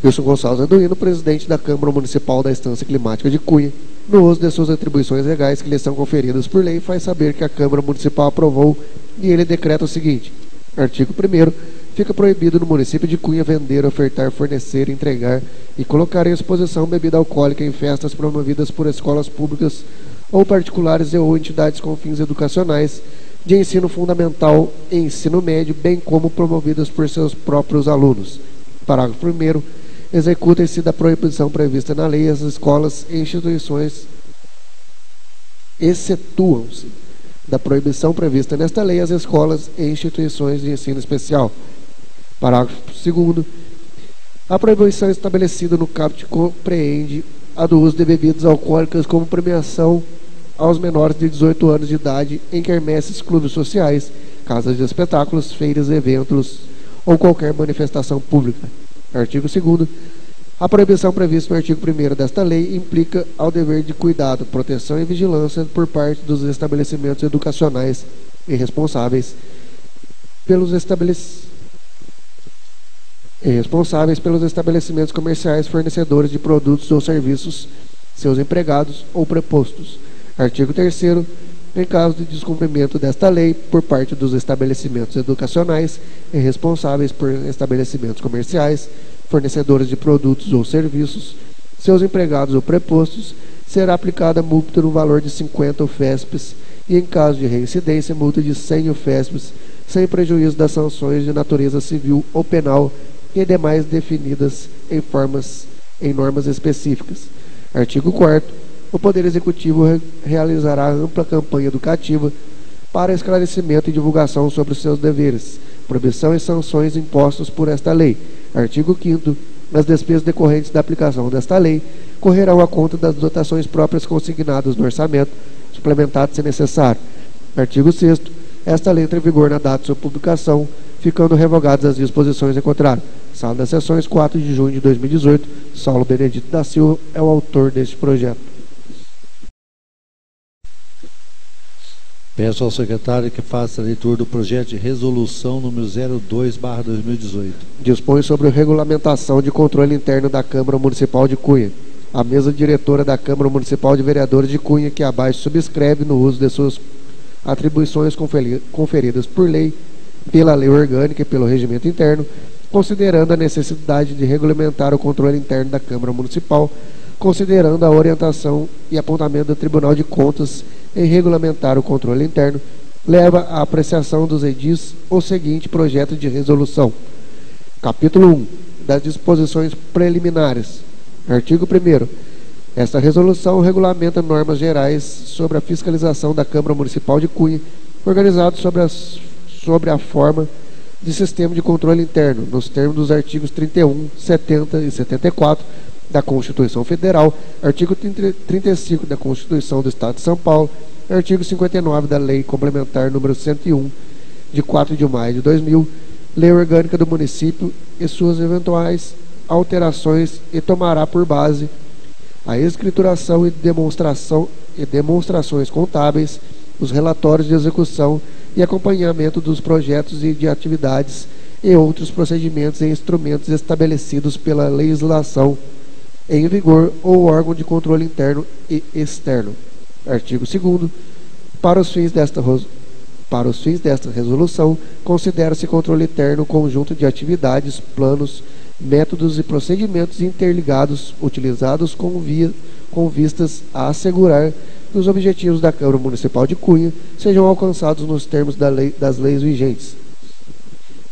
Wilson Gonçalves Arduino, presidente da Câmara Municipal da Estância Climática de Cunha, no uso de suas atribuições legais que lhe são conferidas por lei, faz saber que a Câmara Municipal aprovou e ele decreta o seguinte. Artigo 1º, fica proibido no município de Cunha vender, ofertar, fornecer, entregar e colocar em exposição bebida alcoólica em festas promovidas por escolas públicas ou particulares e ou entidades com fins educacionais de ensino fundamental e ensino médio, bem como promovidas por seus próprios alunos. Parágrafo 1º, executem-se da proibição prevista na lei as escolas e instituições, excetuam-se da proibição prevista nesta lei as escolas e instituições de ensino especial. Parágrafo 2º, a proibição estabelecida no caput compreende a do uso de bebidas alcoólicas como premiação aos menores de 18 anos de idade em quermesses, clubes sociais, casas de espetáculos, feiras, eventos ou qualquer manifestação pública. Artigo 2º, a proibição prevista no artigo 1º desta lei implica ao dever de cuidado, proteção e vigilância por parte dos estabelecimentos educacionais e responsáveis pelos estabelecimentos comerciais fornecedores de produtos ou serviços, seus empregados ou prepostos. Artigo 3º, em caso de descumprimento desta lei por parte dos estabelecimentos educacionais e responsáveis por estabelecimentos comerciais, fornecedores de produtos ou serviços, seus empregados ou prepostos, será aplicada multa no valor de 50 UFESPs e, em caso de reincidência, multa de 100 UFESPs, sem prejuízo das sanções de natureza civil ou penal e demais definidas em normas específicas. Artigo 4º, o Poder Executivo realizará ampla campanha educativa para esclarecimento e divulgação sobre os seus deveres, proibição e sanções impostos por esta lei. Artigo 5º, as despesas decorrentes da aplicação desta lei correrão à conta das dotações próprias consignadas no orçamento, suplementadas se necessário. Artigo 6º, esta lei entra em vigor na data de sua publicação, ficando revogadas as disposições em contrário. Sala das Sessões, 4 de junho de 2018. Saulo Benedito da Silva é o autor deste projeto. Peço ao secretário que faça a leitura do projeto de resolução número 02/2018. Dispõe sobre a regulamentação de controle interno da Câmara Municipal de Cunha. A mesa diretora da Câmara Municipal de Vereadores de Cunha, que abaixo subscreve no uso de suas atribuições conferidas por lei, pela lei orgânica e pelo regimento interno, considerando a necessidade de regulamentar o controle interno da Câmara Municipal, considerando a orientação e apontamento do Tribunal de Contas em regulamentar o controle interno, leva à apreciação dos edis o seguinte projeto de resolução. Capítulo 1. Das disposições preliminares. Artigo 1º. Esta resolução regulamenta normas gerais sobre a fiscalização da Câmara Municipal de Cunha, organizado sobre a forma de sistema de controle interno, nos termos dos artigos 31, 70 e 74 da Constituição Federal, artigo 35 da Constituição do Estado de São Paulo, artigo 59 da Lei Complementar número 101, de 4 de maio de 2000, Lei Orgânica do Município e suas eventuais alterações, e tomará por base a escrituração e demonstrações contábeis, os relatórios de execução e acompanhamento dos projetos e de atividades e outros procedimentos e instrumentos estabelecidos pela legislação em vigor ou órgão de controle interno e externo. Artigo 2º. Para os fins desta resolução, considera-se controle interno o conjunto de atividades, planos, métodos e procedimentos interligados utilizados com vistas a assegurar que os objetivos da Câmara Municipal de Cunha sejam alcançados nos termos das leis vigentes.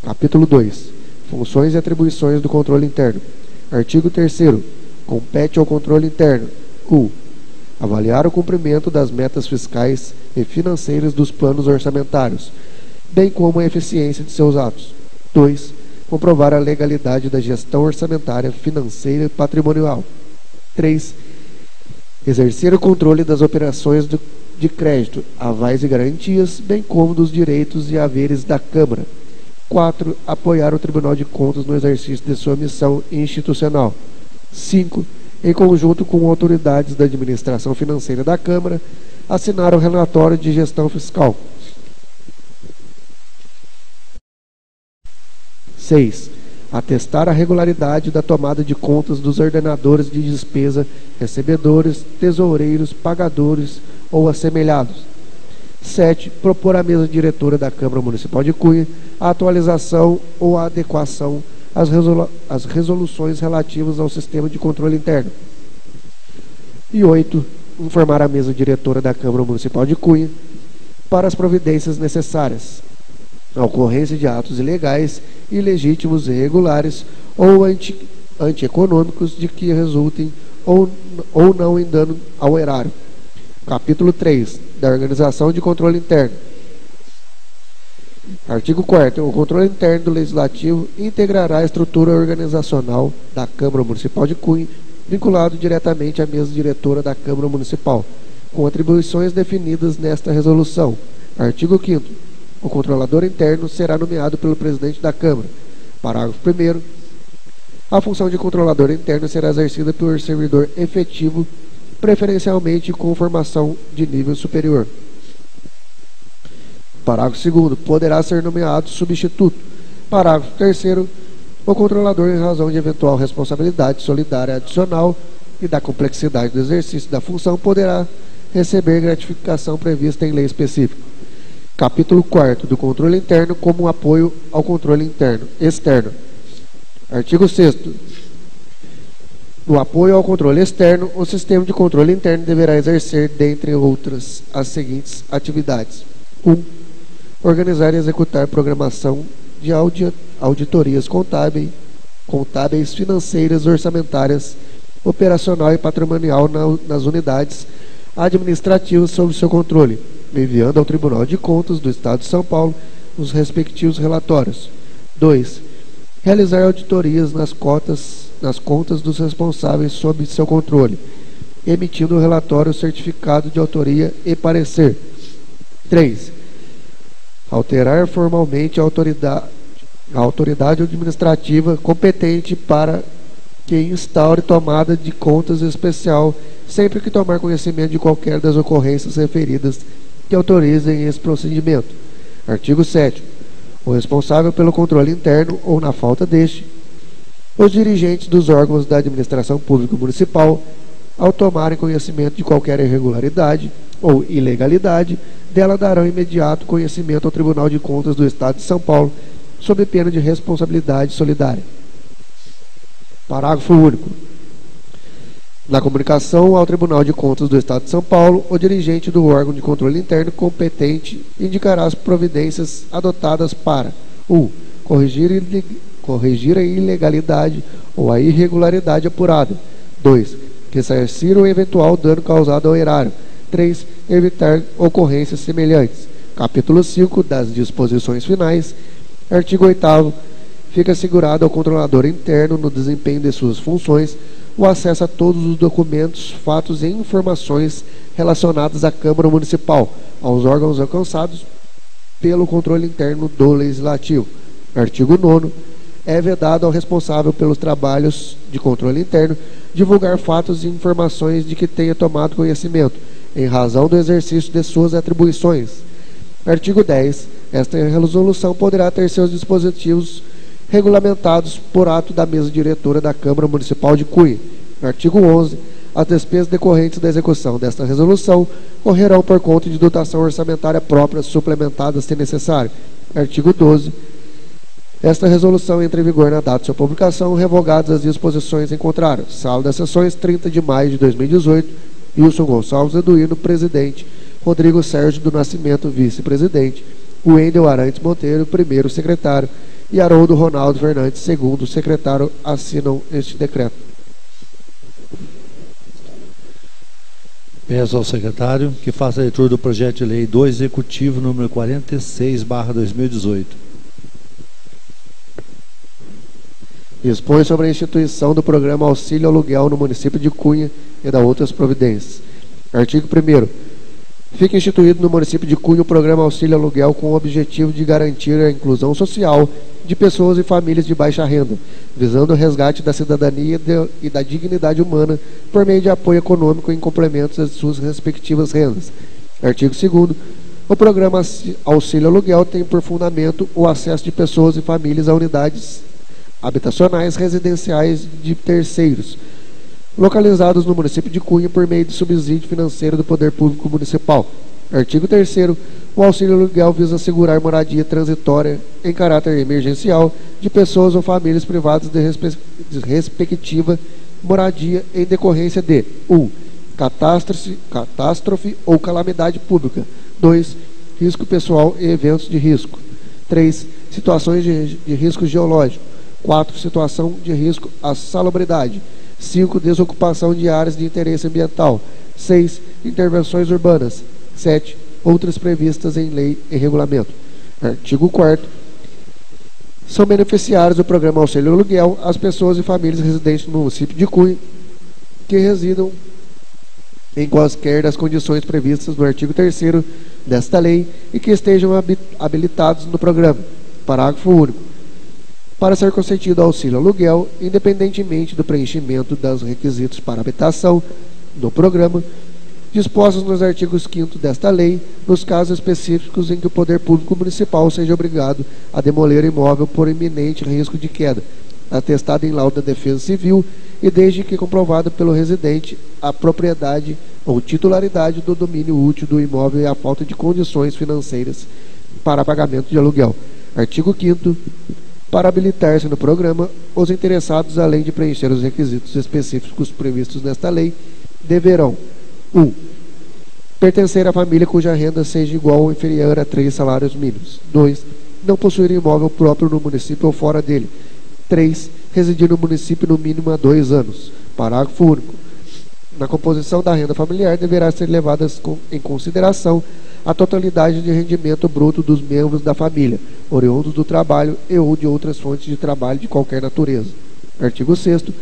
Capítulo 2. Funções e atribuições do controle interno. Artigo 3º. Compete ao controle interno: 1. Avaliar o cumprimento das metas fiscais e financeiras dos planos orçamentários, bem como a eficiência de seus atos. 2. Comprovar a legalidade da gestão orçamentária, financeira e patrimonial. 3. Exercer o controle das operações de crédito, avais e garantias, bem como dos direitos e haveres da Câmara. 4. Apoiar o Tribunal de Contas no exercício de sua missão institucional. 5. Em conjunto com autoridades da administração financeira da Câmara, assinar o relatório de gestão fiscal. 6. Atestar a regularidade da tomada de contas dos ordenadores de despesa, recebedores, tesoureiros, pagadores ou assemelhados. 7. Propor à mesa diretora da Câmara Municipal de Cunha a atualização ou a adequação às resoluções relativas ao sistema de controle interno. E 8. Informar a mesa diretora da Câmara Municipal de Cunha para as providências necessárias a ocorrência de atos ilegais, ilegítimos, irregulares ou antieconômicos de que resultem ou não em dano ao erário. Capítulo 3. Da Organização de Controle Interno. Artigo 4º. O controle interno do Legislativo integrará a estrutura organizacional da Câmara Municipal de Cunha, vinculado diretamente à mesa diretora da Câmara Municipal, com atribuições definidas nesta resolução. Artigo 5º. O controlador interno será nomeado pelo presidente da Câmara. Parágrafo 1º. A função de controlador interno será exercida por servidor efetivo, preferencialmente com formação de nível superior. Parágrafo 2º. Poderá ser nomeado substituto. Parágrafo 3º. O controlador, em razão de eventual responsabilidade solidária adicional e da complexidade do exercício da função, poderá receber gratificação prevista em lei específica. Capítulo 4º. Do controle interno como apoio ao controle externo. Artigo 6º. No apoio ao controle externo, o sistema de controle interno deverá exercer, dentre outras, as seguintes atividades: 1. Organizar e executar programação de auditorias contábeis, financeiras, orçamentárias, operacional e patrimonial nas unidades administrativas sob seu controle, enviando ao Tribunal de Contas do Estado de São Paulo os respectivos relatórios. 2. Realizar auditorias nas contas dos responsáveis sob seu controle, emitindo o relatório, certificado de autoria e parecer. 3. Alterar formalmente a autoridade administrativa competente para que instaure tomada de contas especial, sempre que tomar conhecimento de qualquer das ocorrências referidas que autorizem esse procedimento. Artigo 7º. O responsável pelo controle interno, ou na falta deste, os dirigentes dos órgãos da administração pública municipal, ao tomarem conhecimento de qualquer irregularidade ou ilegalidade, dela darão imediato conhecimento ao Tribunal de Contas do Estado de São Paulo, sob pena de responsabilidade solidária. Parágrafo único. Na comunicação ao Tribunal de Contas do Estado de São Paulo, o dirigente do órgão de controle interno competente indicará as providências adotadas para: 1. Corrigir a ilegalidade ou a irregularidade apurada. 2. Ressarcir o eventual dano causado ao erário. 3. Evitar ocorrências semelhantes. Capítulo 5 das disposições finais. Artigo 8º. Fica assegurado ao controlador interno, no desempenho de suas funções, o acesso a todos os documentos, fatos e informações relacionados à Câmara Municipal, aos órgãos alcançados pelo controle interno do Legislativo. Artigo 9º. É vedado ao responsável pelos trabalhos de controle interno divulgar fatos e informações de que tenha tomado conhecimento, em razão do exercício de suas atribuições. Artigo 10. Esta resolução poderá ter seus dispositivos regulamentados por ato da mesa diretora da Câmara Municipal de Cunha. Artigo 11. As despesas decorrentes da execução desta resolução correrão por conta de dotação orçamentária própria suplementada se necessário. Artigo 12. Esta resolução entra em vigor na data de sua publicação, revogadas as disposições em contrário. Sala das sessões, 30 de maio de 2018. Wilson Gonçalves Eduino, presidente. Rodrigo Sérgio do Nascimento, vice-presidente. Wendel Arantes Monteiro, primeiro secretário. E Haroldo Ronaldo Fernandes, segundo secretário, assinam este decreto. Peço ao secretário que faça a leitura do projeto de lei do Executivo número 46/2018. Dispõe sobre a instituição do programa Auxílio Aluguel no município de Cunha e da outras providências. Artigo 1º. Fica instituído no município de Cunha o programa Auxílio Aluguel com o objetivo de garantir a inclusão social de pessoas e famílias de baixa renda, visando o resgate da cidadania e da dignidade humana por meio de apoio econômico em complementos às suas respectivas rendas. Artigo 2º. O programa Auxílio Aluguel tem por fundamento o acesso de pessoas e famílias a unidades habitacionais residenciais de terceiros, localizados no município de Cunha por meio de subsídio financeiro do Poder Público Municipal. Artigo 3º. O auxílio aluguel visa assegurar moradia transitória em caráter emergencial de pessoas ou famílias privadas de respectiva moradia em decorrência de 1. Catástrofe ou calamidade pública. 2. Risco pessoal e eventos de risco. 3. Situações de risco geológico. 4. Situação de risco à salubridade. 5. Desocupação de áreas de interesse ambiental. 6. Intervenções urbanas. 7. Outras previstas em lei e regulamento. Artigo 4º. São beneficiários do programa Auxílio Aluguel as pessoas e famílias residentes no município de Cunha que residam em quaisquer das condições previstas no artigo 3º desta lei e que estejam habilitados no programa. Parágrafo único. Para ser concedido auxílio aluguel, independentemente do preenchimento dos requisitos para habitação no programa, dispostos nos artigos 5º desta lei, nos casos específicos em que o Poder Público Municipal seja obrigado a demolir imóvel por iminente risco de queda, atestado em laudo da Defesa Civil e desde que comprovado pelo residente a propriedade ou titularidade do domínio útil do imóvel e a falta de condições financeiras para pagamento de aluguel. Artigo 5º. Para habilitar-se no programa, os interessados, além de preencher os requisitos específicos previstos nesta lei, deverão 1. Pertencer à família cuja renda seja igual ou inferior a 3 salários mínimos. 2. Não possuir imóvel próprio no município ou fora dele. 3. Residir no município no mínimo há 2 anos. Parágrafo único. Na composição da renda familiar deverá ser levada em consideração a totalidade de rendimento bruto dos membros da família, oriundos do trabalho e ou de outras fontes de trabalho de qualquer natureza. Artigo 6º.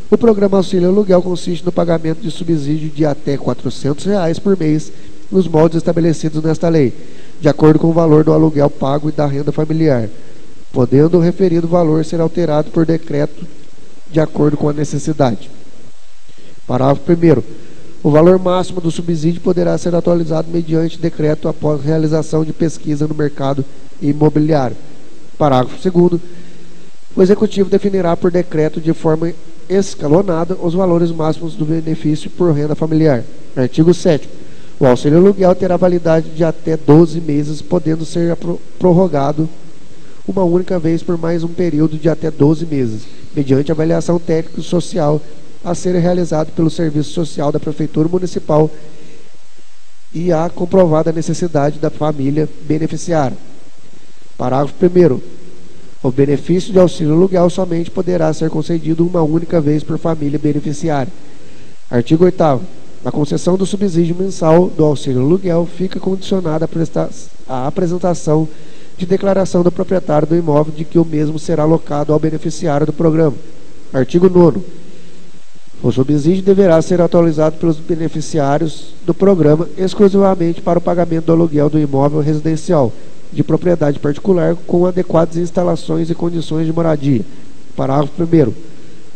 O programa Auxílio Aluguel consiste no pagamento de subsídio de até R$ 400 por mês, nos moldes estabelecidos nesta lei, de acordo com o valor do aluguel pago e da renda familiar, podendo o referido valor ser alterado por decreto de acordo com a necessidade. Parágrafo 1º. O valor máximo do subsídio poderá ser atualizado mediante decreto após realização de pesquisa no mercado imobiliário. Parágrafo 2º. O Executivo definirá por decreto de forma escalonada os valores máximos do benefício por renda familiar. Artigo 7º. O auxílio aluguel terá validade de até 12 meses, podendo ser prorrogado uma única vez por mais um período de até 12 meses, mediante avaliação técnico-social a ser realizado pelo Serviço Social da Prefeitura Municipal e a comprovada necessidade da família beneficiária. Parágrafo 1º. O benefício de auxílio aluguel somente poderá ser concedido uma única vez por família beneficiária. Artigo 8º. A concessão do subsídio mensal do auxílio aluguel fica condicionada à apresentação de declaração do proprietário do imóvel de que o mesmo será alocado ao beneficiário do programa. Artigo 9º. O subsídio deverá ser atualizado pelos beneficiários do programa exclusivamente para o pagamento do aluguel do imóvel residencial de propriedade particular com adequadas instalações e condições de moradia. Parágrafo 1º.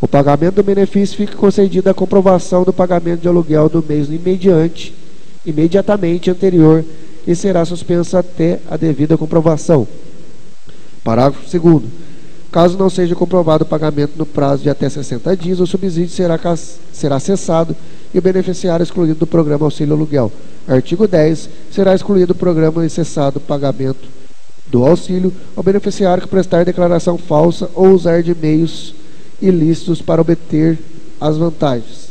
O pagamento do benefício fica concedido a comprovação do pagamento de aluguel do mês imediatamente anterior e será suspenso até a devida comprovação. Parágrafo 2º. Caso não seja comprovado o pagamento no prazo de até 60 dias, o subsídio será cessado e o beneficiário excluído do programa Auxílio Aluguel. Artigo 10. Será excluído o programa e cessado o pagamento do auxílio ao beneficiário que prestar declaração falsa ou usar de meios ilícitos para obter as vantagens.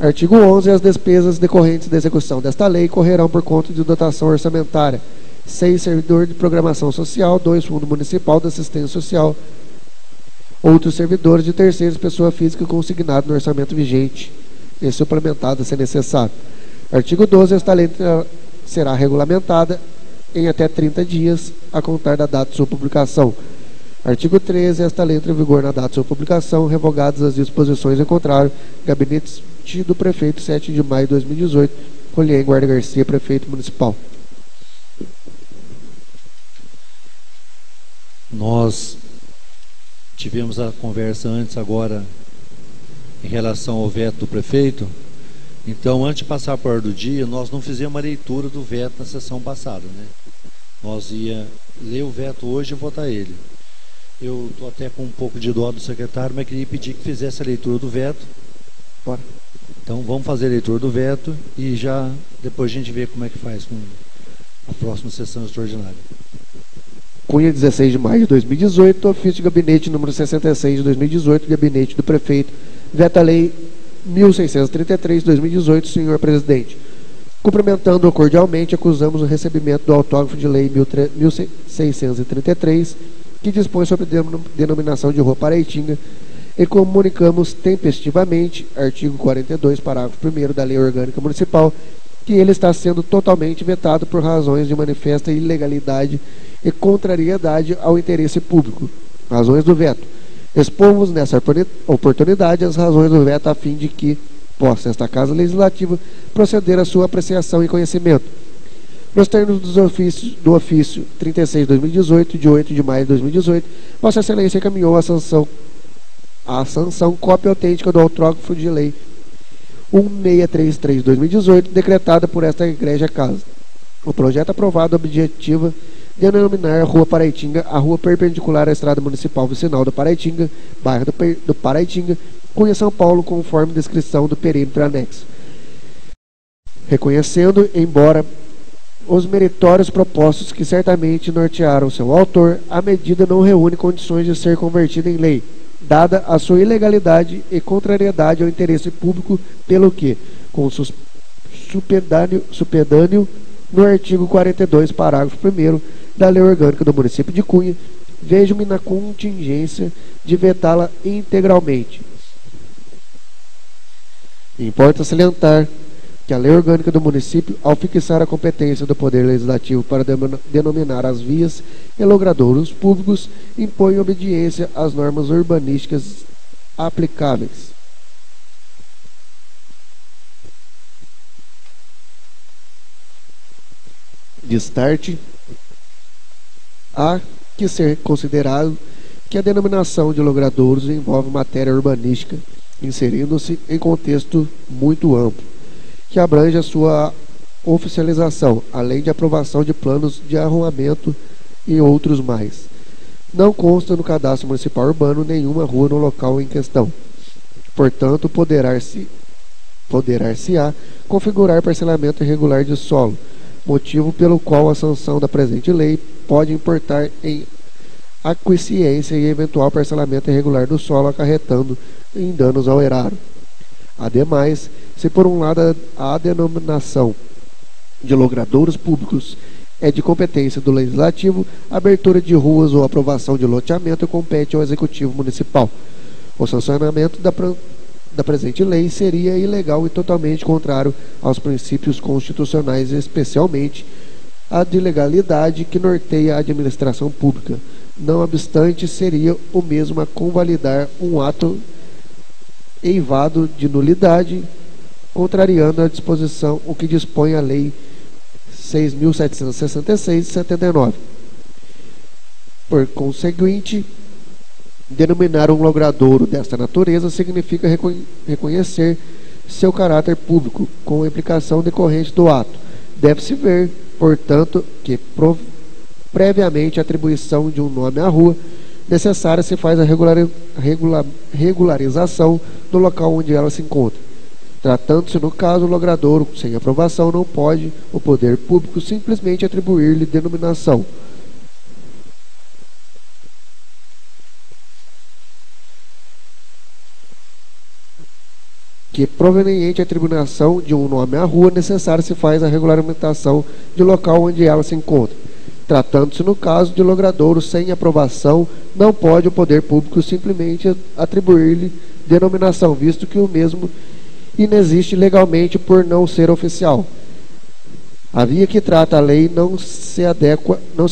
Artigo 11. As despesas decorrentes da execução desta lei correrão por conta de dotação orçamentária. 6. Servidor de programação social. 2. Fundo Municipal de Assistência Social. Outros servidores de terceiros, pessoa física consignado no orçamento vigente e suplementado se necessário. Artigo 12. Esta lei será regulamentada em até 30 dias a contar da data de sua publicação. Artigo 13. Esta lei entra em vigor na data de sua publicação, revogadas as disposições em contrário. Gabinete do Prefeito, 7 de maio de 2018. Colhien Guarda Garcia, Prefeito Municipal. Nós tivemos a conversa antes agora em relação ao veto do prefeito. Então, antes de passar para a ordem do dia, nós não fizemos uma leitura do veto na sessão passada, né? Nós ia ler o veto hoje e votar ele. Eu estou até com um pouco de dó do secretário, mas queria pedir que fizesse a leitura do veto. Bora. Então, vamos fazer a leitura do veto e já depois a gente vê como é que faz com a próxima sessão extraordinária. Cunha, 16 de maio de 2018, ofício de gabinete número 66 de 2018, gabinete do prefeito, veta lei 1633 de 2018, senhor presidente. Cumprimentando-o cordialmente, acusamos o recebimento do autógrafo de lei 1633, que dispõe sobre a denominação de Rua Paraitinga, e comunicamos tempestivamente, artigo 42, parágrafo 1º da Lei Orgânica Municipal, que ele está sendo totalmente vetado por razões de manifesta ilegalidade e contrariedade ao interesse público. Razões do veto. Expomos nessa oportunidade as razões do veto a fim de que possa esta Casa Legislativa proceder à sua apreciação e conhecimento. Nos termos do ofício 36 de 2018, de 8 de maio de 2018, Vossa Excelência encaminhou a sanção cópia autêntica do autógrafo de lei 1633 de 2018, decretada por esta egrégia Casa. O projeto aprovado objetiva denominar a Rua Paraitinga a rua perpendicular à Estrada Municipal Vicinal do Paraitinga, bairro do Paraitinga, Cunha, São Paulo, conforme descrição do perímetro anexo. Reconhecendo, embora os meritórios propostos que certamente nortearam seu autor, a medida não reúne condições de ser convertida em lei, dada a sua ilegalidade e contrariedade ao interesse público, pelo que, com supedâneo no artigo 42, parágrafo 1º da Lei Orgânica do Município de Cunha, vejo-me na contingência de vetá-la integralmente. Importa salientar que a Lei Orgânica do Município, ao fixar a competência do Poder Legislativo para denominar as vias e logradouros públicos, impõe obediência às normas urbanísticas aplicáveis. Destarte, há que ser considerado que a denominação de logradouros envolve matéria urbanística, inserindo-se em contexto muito amplo, que abrange a sua oficialização, além de aprovação de planos de arruamento e outros mais. Não consta no cadastro municipal urbano nenhuma rua no local em questão. Portanto, poderá-se-á configurar parcelamento irregular de solo, motivo pelo qual a sanção da presente lei pode importar em aquiescência e eventual parcelamento irregular do solo, acarretando em danos ao erário. Ademais, se por um lado a denominação de logradouros públicos é de competência do Legislativo, a abertura de ruas ou aprovação de loteamento compete ao Executivo Municipal. O sancionamento da presente lei seria ilegal e totalmente contrário aos princípios constitucionais, especialmente a de legalidade que norteia a administração pública. Não obstante, seria o mesmo a convalidar um ato eivado de nulidade, contrariando a disposição o que dispõe a Lei 6.766 de 79. Por conseguinte, denominar um logradouro desta natureza significa reconhecer seu caráter público, com a implicação decorrente do ato. Deve-se ver, portanto, que previamente a atribuição de um nome à rua necessária se faz a regularização do local onde ela se encontra. Tratando-se, no caso, o logradouro, sem aprovação, não pode o poder público simplesmente atribuir-lhe denominação. Que proveniente a atribuição de um nome à rua, necessária se faz a regulamentação do local onde ela se encontra. Tratando-se, no caso, de logradouro sem aprovação, não pode o poder público simplesmente atribuir-lhe denominação, visto que o mesmo inexiste legalmente por não ser oficial. A via que trata a lei não se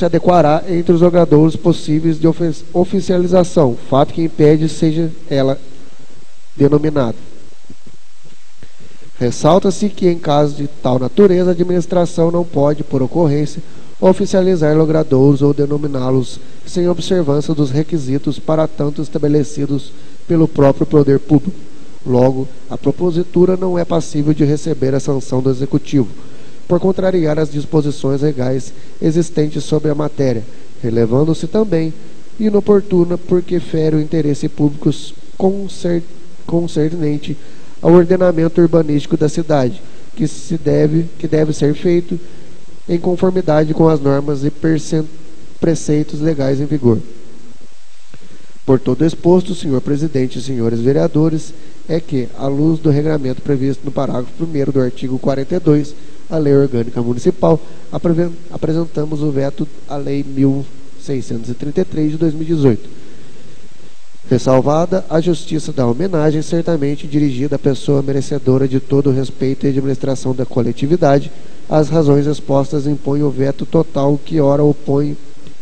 adequará entre os logradouros possíveis de oficialização, fato que impede seja ela denominada. Ressalta-se que, em caso de tal natureza, a administração não pode, por ocorrência, oficializar logradouros ou denominá-los sem observância dos requisitos para tanto estabelecidos pelo próprio poder público. Logo, a propositura não é passível de receber a sanção do Executivo, por contrariar as disposições legais existentes sobre a matéria, relevando-se também inoportuna porque fere o interesse público concernente ao ordenamento urbanístico da cidade, que deve ser feito em conformidade com as normas e preceitos legais em vigor. Por todo exposto, senhor presidente e senhores vereadores, é que, à luz do regramento previsto no parágrafo 1º do artigo 42, a Lei Orgânica Municipal, apresentamos o veto à Lei 1633 de 2018. Ressalvada a justiça da homenagem, certamente dirigida à pessoa merecedora de todo o respeito e administração da coletividade, as razões expostas impõem o veto total que ora opõe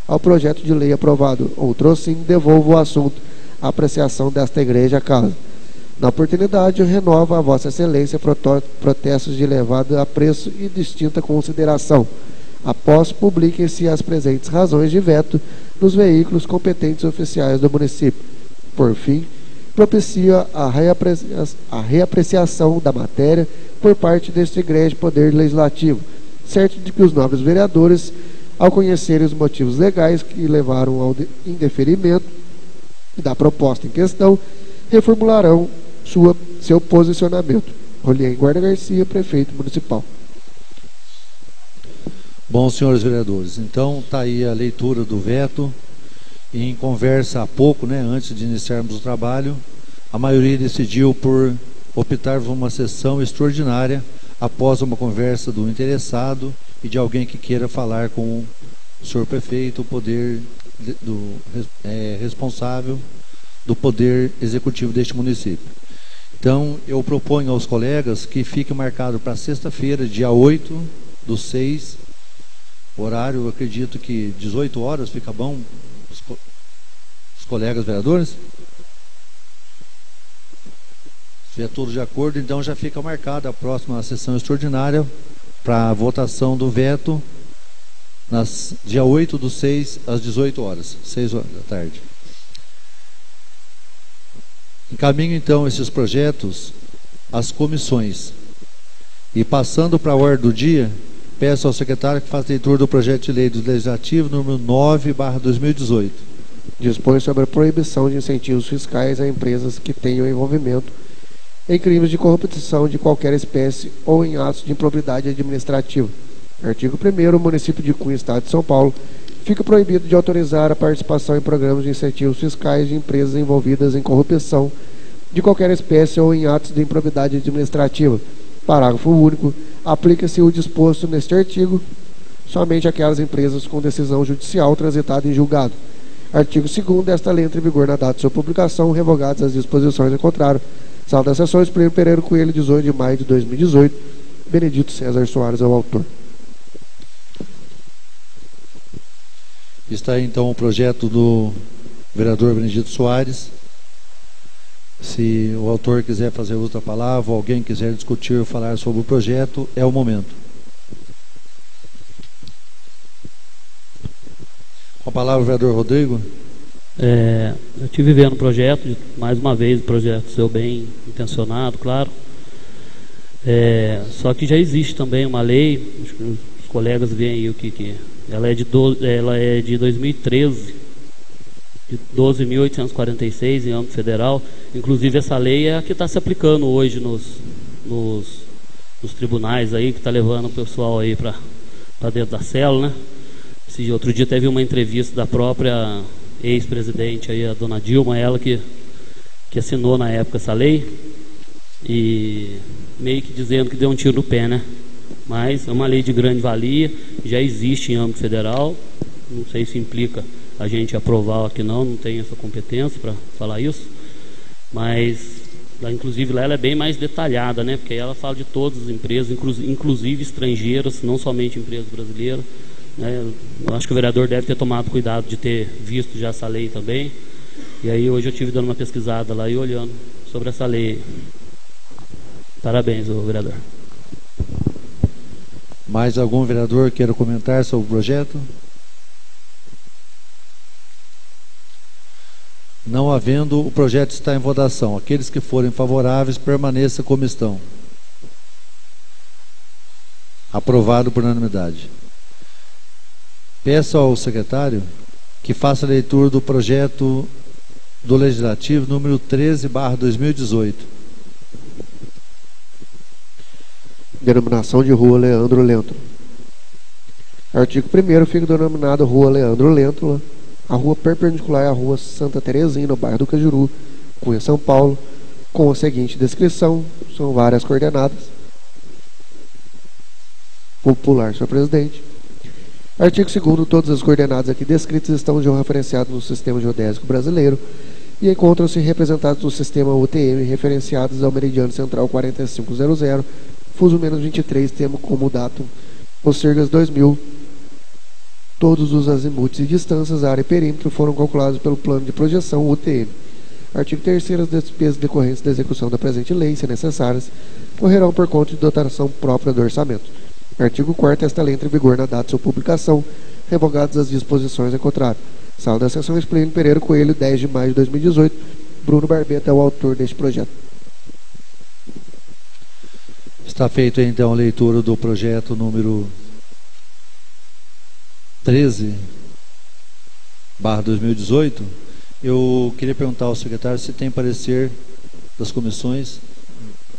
ao projeto de lei aprovado. Outro sim, devolvo o assunto à apreciação desta igreja casa. Na oportunidade, renova a Vossa Excelência protestos de elevado apreço e distinta consideração. Após, publiquem-se as presentes razões de veto nos veículos competentes oficiais do município. Por fim, propicia a reapreciação da matéria por parte deste egrégio Poder Legislativo, certo de que os nobres vereadores, ao conhecerem os motivos legais que levaram ao indeferimento da proposta em questão, reformularão seu posicionamento. Rolien Guarda Garcia, prefeito municipal. Bom, senhores vereadores, então está aí a leitura do veto. Em conversa há pouco, antes de iniciarmos o trabalho, a maioria decidiu por optar por uma sessão extraordinária após uma conversa do interessado e de alguém que queira falar com o senhor prefeito, o poder responsável do poder executivo deste município. Então, eu proponho aos colegas que fique marcado para sexta-feira, dia 8/6, horário, eu acredito que 18 horas, fica bom, os colegas vereadores? Se é tudo de acordo, então já fica marcada a próxima sessão extraordinária para a votação do veto, dia 8/6, às 18 horas, 6 horas da tarde. Encaminho então esses projetos às comissões. E passando para a ordem do dia, peço ao secretário que faça a leitura do projeto de lei do Legislativo número 9/2018. Dispõe sobre a proibição de incentivos fiscais a empresas que tenham envolvimento em crimes de corrupção de qualquer espécie ou em atos de improbidade administrativa. Artigo 1º, o município de Cunha, Estado de São Paulo, fica proibido de autorizar a participação em programas de incentivos fiscais de empresas envolvidas em corrupção de qualquer espécie ou em atos de improbidade administrativa. Parágrafo único. Aplica-se o disposto neste artigo somente àquelas empresas com decisão judicial transitada em julgado. Artigo 2º, esta lei entra em vigor na data de sua publicação, revogadas as disposições ao contrário. Sala das Sessões, Plínio Pereira Coelho, 18 de maio de 2018. Benedito César Soares é o autor. Está aí, então, o projeto do vereador Benedito Soares. Se o autor quiser fazer outra palavra, ou alguém quiser discutir ou falar sobre o projeto, é o momento. Com a palavra o vereador Rodrigo. Eu estive vendo o projeto, mais uma vez, o projeto seu bem intencionado, claro. Só que já existe também uma lei, acho que os colegas veem aí o que ela é de 2013. de 12.846 em âmbito federal. Inclusive essa lei é a que está se aplicando hoje nos tribunais aí, que está levando o pessoal aí para dentro da cela, né? Esse outro dia teve uma entrevista da própria ex-presidente aí, a dona Dilma, ela que assinou na época essa lei, e meio que dizendo que deu um tiro no pé, né? Mas é uma lei de grande valia, já existe em âmbito federal, não sei se implica a gente aprovar aqui, não tem essa competência para falar isso, mas inclusive lá ela é bem mais detalhada, né? Porque ela fala de todas as empresas, inclusive estrangeiras, não somente empresas brasileiras, né? Eu acho que o vereador deve ter tomado cuidado de ter visto já essa lei também. E aí hoje eu estive dando uma pesquisada lá e olhando sobre essa lei. Parabéns, vereador. Mais algum vereador queira comentar sobre o projeto? Não havendo, o projeto está em votação. Aqueles que forem favoráveis, permaneça como estão. Aprovado por unanimidade. Peço ao secretário que faça a leitura do projeto do Legislativo número 13/2018. Denominação de Rua Leandro Lentula. Artigo 1º, fica denominado Rua Leandro Lentula a rua perpendicular à Rua Santa Terezinha, no bairro do Cajuru, Cunha, São Paulo, com a seguinte descrição, são várias coordenadas. Vou pular, senhor presidente. Artigo 2º, todas as coordenadas aqui descritas estão georreferenciadas no Sistema Geodésico Brasileiro e encontram-se representadas no Sistema UTM, referenciadas ao Meridiano Central 4500, fuso -23, tendo como datum os Sirgas 2000. Todos os azimutes e distâncias, área e perímetro foram calculados pelo plano de projeção UTM. Artigo 3º, as despesas decorrentes da execução da presente lei, se necessárias, correrão por conta de dotação própria do orçamento. Artigo 4º, esta lei entra em vigor na data de sua publicação, revogadas as disposições em contrário. Sala da Sessão, Explínio Pereira Coelho, 10 de maio de 2018. Bruno Barbeta é o autor deste projeto. Está feita então a leitura do projeto número 13/2018. Eu queria perguntar ao secretário se tem parecer das comissões.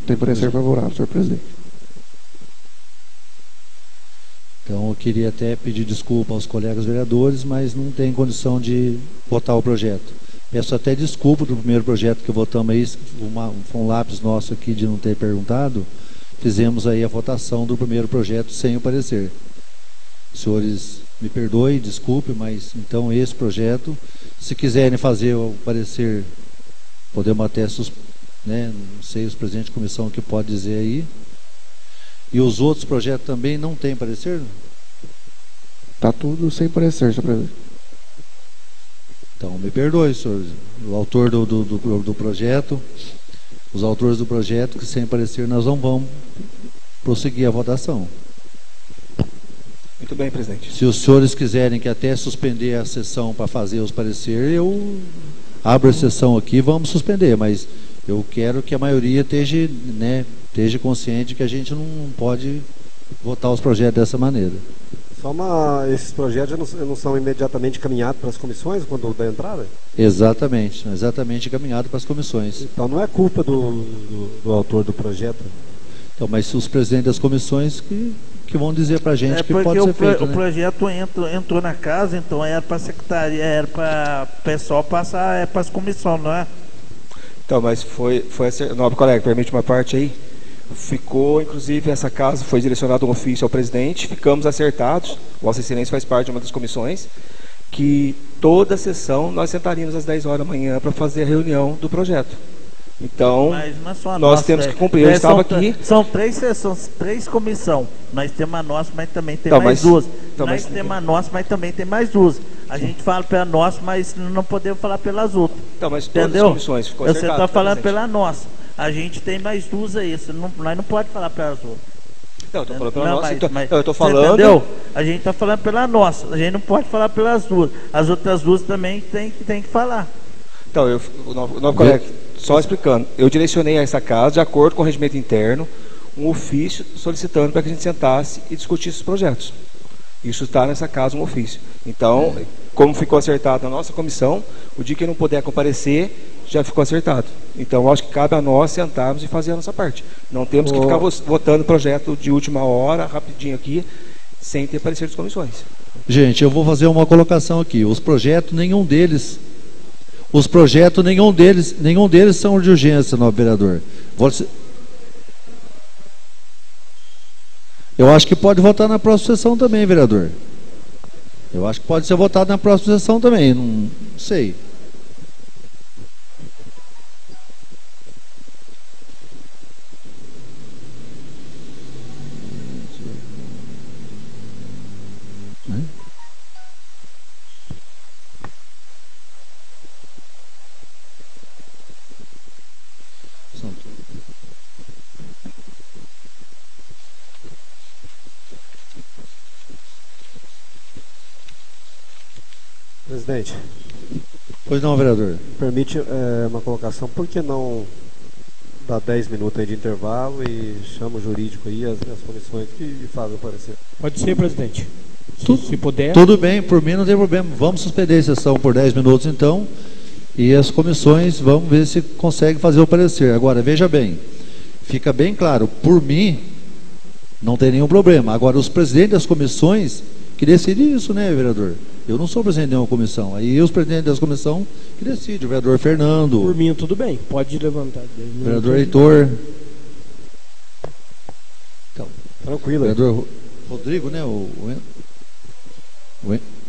Tem parecer favorável, senhor presidente. Então eu queria até pedir desculpa aos colegas vereadores, mas não tem condição de votar o projeto. Peço até desculpa do primeiro projeto que votamos aí, foi um lápis nosso aqui de não ter perguntado. Fizemos aí a votação do primeiro projeto sem o parecer. Senhores, me perdoem, desculpe, mas então esse projeto, se quiserem fazer o parecer, podemos até, né, não sei, os presidentes de comissão que pode dizer aí. E os outros projetos também não têm parecer? Está tudo sem parecer, senhor presidente. Então, me perdoe, senhor, o autor do projeto, os autores do projeto, que sem parecer nós não vamos prosseguir a votação. Muito bem, presidente. Se os senhores quiserem que até suspender a sessão para fazer os pareceres, eu abro a sessão aqui, vamos suspender, mas eu quero que a maioria esteja, né, esteja consciente que a gente não pode votar os projetos dessa maneira. Esses projetos não são imediatamente encaminhados para as comissões quando da entrada? Exatamente encaminhados para as comissões. Então não é culpa do autor do projeto? Então, mas os presidentes das comissões que vão dizer para a gente que pode ser feito. O projeto entrou na casa, então era para a secretaria, era para o pessoal passar para as comissões, não é? Então, mas foi nobre colega, permite uma parte aí. Ficou, inclusive, essa casa foi direcionado um ofício ao presidente, ficamos acertados, Vossa Excelência faz parte de uma das comissões, que toda a sessão nós sentaríamos às 10 horas da manhã para fazer a reunião do projeto. Então, nós temos que cumprir. Eu estava aqui. São 3 sessões, 3 comissões. Nós temos a nossa, mas também tem mais duas. Nós temos a nossa, mas também tem mais duas. A gente fala pela nossa, mas não podemos falar pelas outras. Então, mas todas as comissões ficou acertado. Você está falando pela nossa. A gente tem mais duas aí. Nós não pode falar pelas outras. Não, eu estou falando pela nossa. Eu estou falando. Entendeu? A gente está falando pela nossa. A gente não pode falar pelas duas. As outras duas também tem que falar. Então, o novo colega, só explicando, eu direcionei a essa casa, de acordo com o regimento interno, um ofício solicitando para que a gente sentasse e discutisse os projetos. Isso está nessa casa, um ofício. Então, como ficou acertado na nossa comissão, o dia que não puder comparecer, já ficou acertado. Então, acho que cabe a nós sentarmos e fazer a nossa parte. Não temos que ficar votando projeto de última hora, rapidinho aqui, sem ter parecer das comissões. Gente, eu vou fazer uma colocação aqui. Os projetos, nenhum deles são de urgência, nobre vereador. Eu acho que pode votar na próxima sessão também, vereador. Eu acho que pode ser votado na próxima sessão também, não sei. Presidente. Pois não, vereador. Permite uma colocação, por que não dar 10 minutos aí de intervalo e chama o jurídico aí, as comissões que fazem o parecer? Pode ser, presidente. Se puder. Tudo bem, por mim não tem problema. Vamos suspender a sessão por 10 minutos então, e as comissões vamos ver se conseguem fazer o parecer. Agora, veja bem, fica bem claro, por mim não tem nenhum problema. Agora, os presidentes das comissões que decidem isso, né, vereador? Eu não sou presidente de uma comissão. Aí os presidentes das comissões que decidem. O vereador Fernando. Por mim, tudo bem. Pode levantar. O vereador Heitor. Então, tranquilo. O vereador Rodrigo, né? O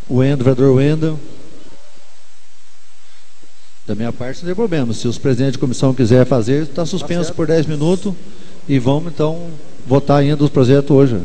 vereador Wendel. Da minha parte não tem problema. Se os presidentes de comissão quiserem fazer, está suspenso por 10 minutos. E vamos então votar ainda os projetos hoje.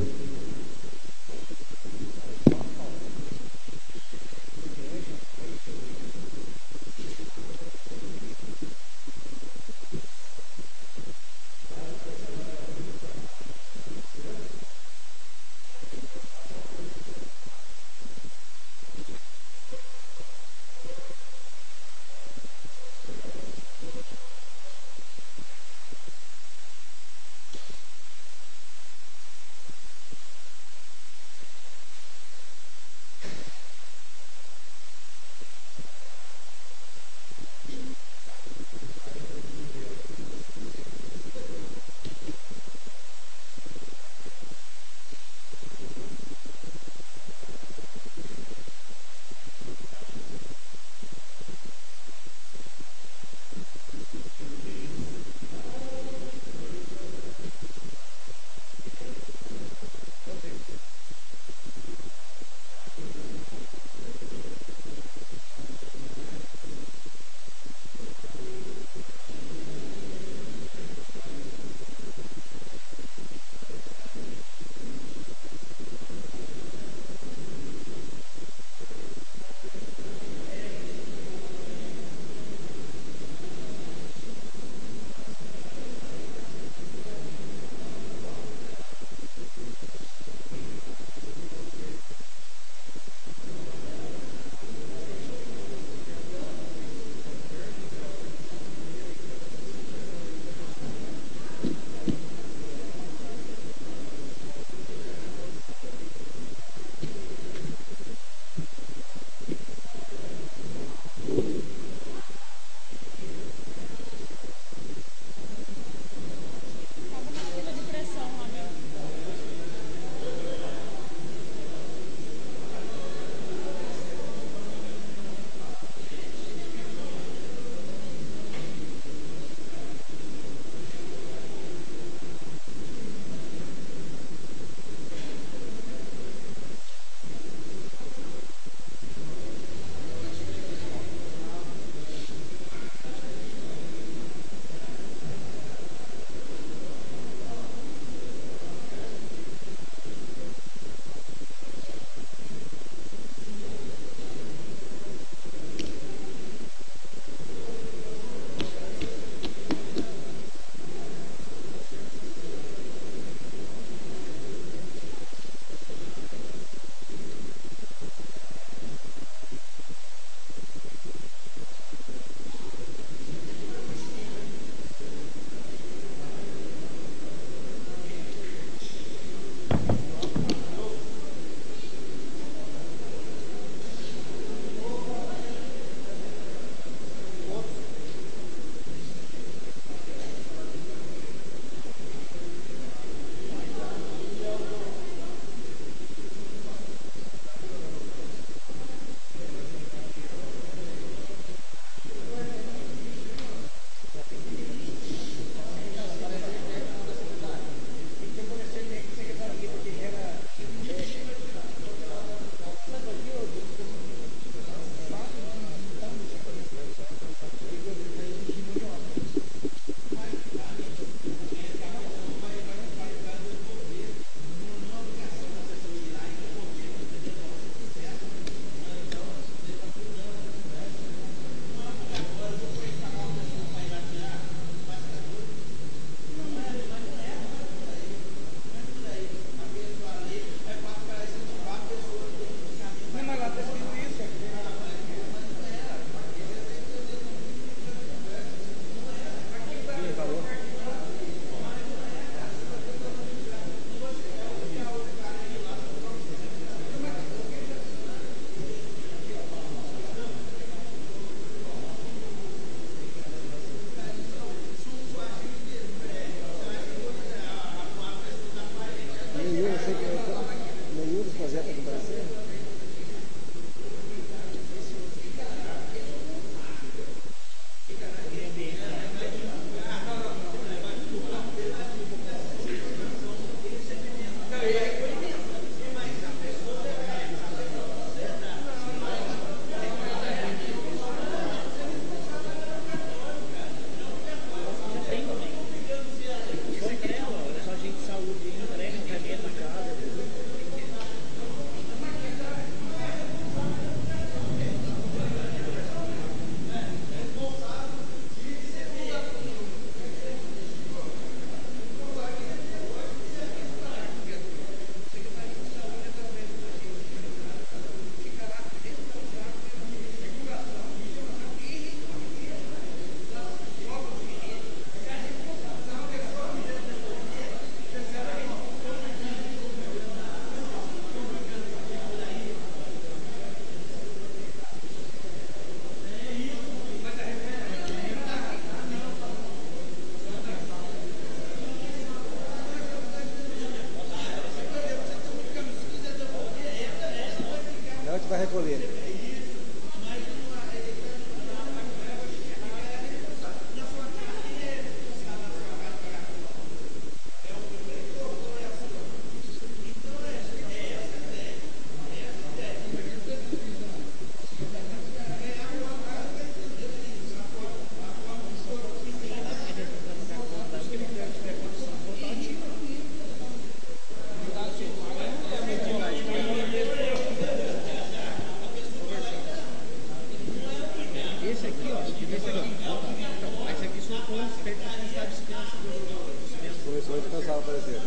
Dois cansaram aparecer.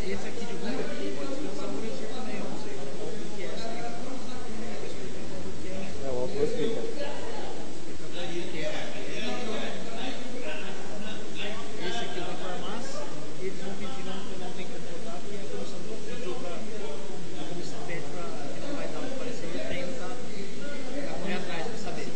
Esse aqui de rua pode descansar por isso também, eu não sei qual que é essa aí. É, o outro explica. Esse aqui da farmácia, eles vão pedir, não tem como botar, porque a comissão pediu para a comissão pede para que não vai dar o parecer, ele tem que correr atrás para saber.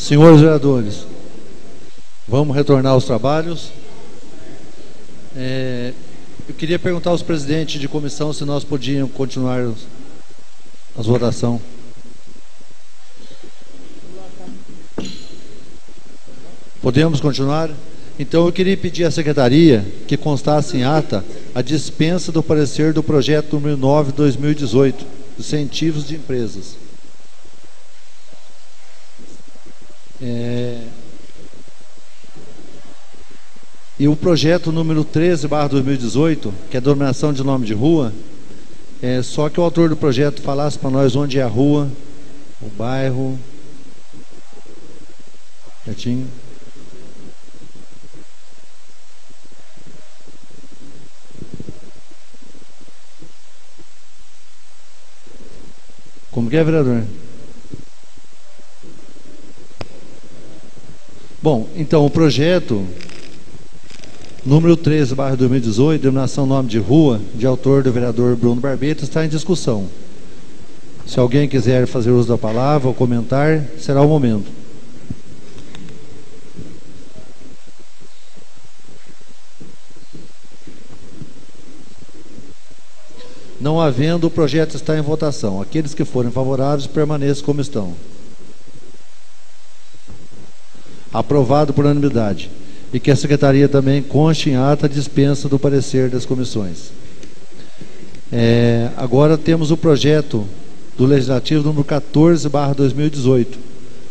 Senhores vereadores, vamos retornar aos trabalhos. Eu queria perguntar aos presidentes de comissão se nós podíamos continuar as votações. Podemos continuar? Então eu queria pedir à secretaria que constasse em ata a dispensa do parecer do projeto número 9/2018, incentivos de empresas. E o projeto número 13/2018, que é a denominação de nome de rua, só que o autor do projeto falasse para nós onde é a rua, o bairro. Certinho. Como que é, vereador? Bom, então o projeto número 13/2018, denominação nome de rua, de autor do vereador Bruno Barbeta, está em discussão. Se alguém quiser fazer uso da palavra ou comentar, será o momento. Não havendo, o projeto está em votação. Aqueles que forem favoráveis, permaneçam como estão. Aprovado por unanimidade. E que a secretaria também conste em ata a dispensa do parecer das comissões. Agora temos o projeto do Legislativo número 14/2018.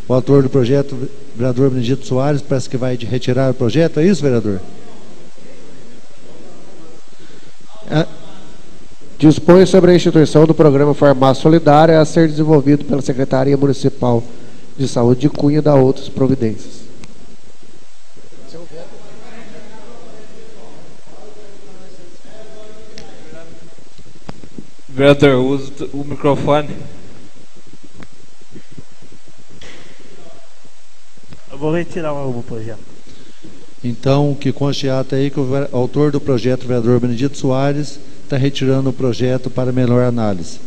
O autor do projeto, o vereador Benedito Soares, parece que vai retirar o projeto. É isso, vereador? Dispõe sobre a instituição do programa Farmácia Solidária a ser desenvolvido pela Secretaria Municipal de Saúde de Cunha e da outras providências. Vereador, usa o microfone. Eu vou retirar o projeto. Então, que conste ata aí que o autor do projeto, o vereador Benedito Soares, está retirando o projeto para melhor análise.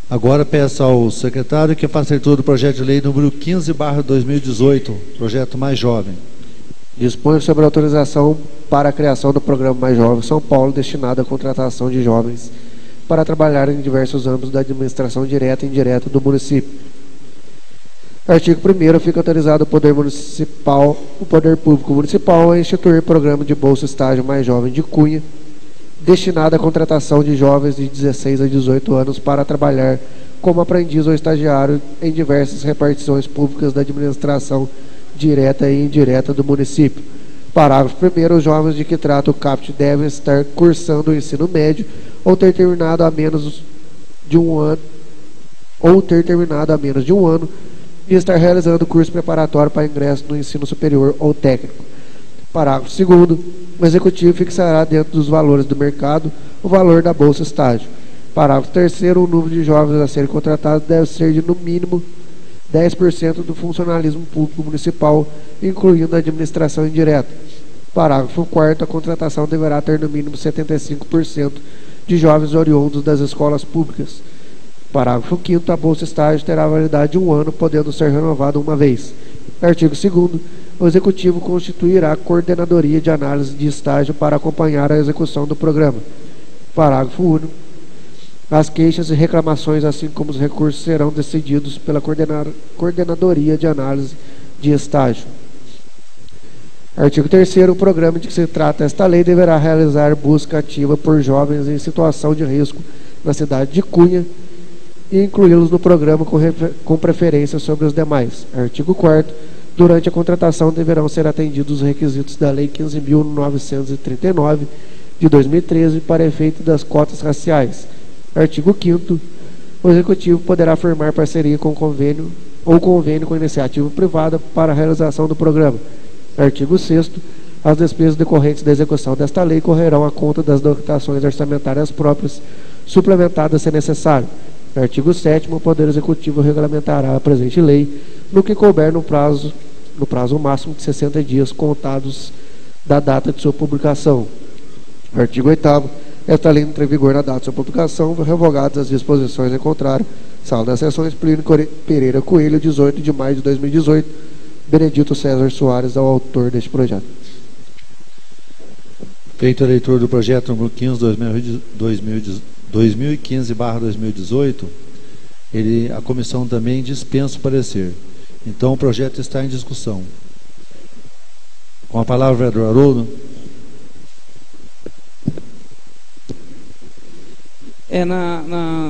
Agora peço ao secretário que faça leitura do projeto de lei número 15/2018, projeto Mais Jovem. Dispõe sobre a autorização para a criação do programa Mais Jovem São Paulo, destinado à contratação de jovens para trabalhar em diversos âmbitos da administração direta e indireta do município. Artigo 1º, fica autorizado o Poder Público Municipal a instituir programa de Bolsa Estágio Mais Jovem de Cunha, destinado à contratação de jovens de 16 a 18 anos para trabalhar como aprendiz ou estagiário em diversas repartições públicas da administração direta e indireta do município. Parágrafo 1º, os jovens de que trata o CAPT devem estar cursando o ensino médio ou ter terminado há menos de um ano e estar realizando curso preparatório para ingresso no ensino superior ou técnico. Parágrafo 2º, o Executivo fixará dentro dos valores do mercado o valor da Bolsa Estágio. Parágrafo 3º, o número de jovens a serem contratados deve ser de no mínimo 10% do funcionalismo público municipal, incluindo a administração indireta. Parágrafo 4º, a contratação deverá ter no mínimo 75% de jovens oriundos das escolas públicas. Parágrafo 5º, a Bolsa Estágio terá validade de 1 ano, podendo ser renovada uma vez. Artigo 2º, o Executivo constituirá a Coordenadoria de Análise de Estágio para acompanhar a execução do programa. Parágrafo único. As queixas e reclamações, assim como os recursos, serão decididos pela Coordenadoria de Análise de Estágio. Artigo 3º, o programa de que se trata esta lei deverá realizar busca ativa por jovens em situação de risco na cidade de Cunha e incluí-los no programa com preferência sobre os demais. Artigo 4º, durante a contratação deverão ser atendidos os requisitos da Lei 15.939 de 2013 para efeito das cotas raciais. Artigo 5º, o Executivo poderá firmar parceria com convênio com iniciativa privada para a realização do programa. Artigo 6º, as despesas decorrentes da execução desta lei correrão à conta das dotações orçamentárias próprias, suplementadas se necessário. Artigo 7º, o Poder Executivo regulamentará a presente lei no que couber no prazo máximo de 60 dias contados da data de sua publicação. Artigo 8º, esta lei entra em vigor na data de sua publicação, revogadas as disposições em contrário, Sala das Sessões, Plínio Pereira Coelho, 18 de maio de 2018. Benedito César Soares é o autor deste projeto. Feito a leitura do projeto número 15, 2015/2018, a comissão também dispensa o parecer. Então, o projeto está em discussão. Com a palavra, vereador Haroldo.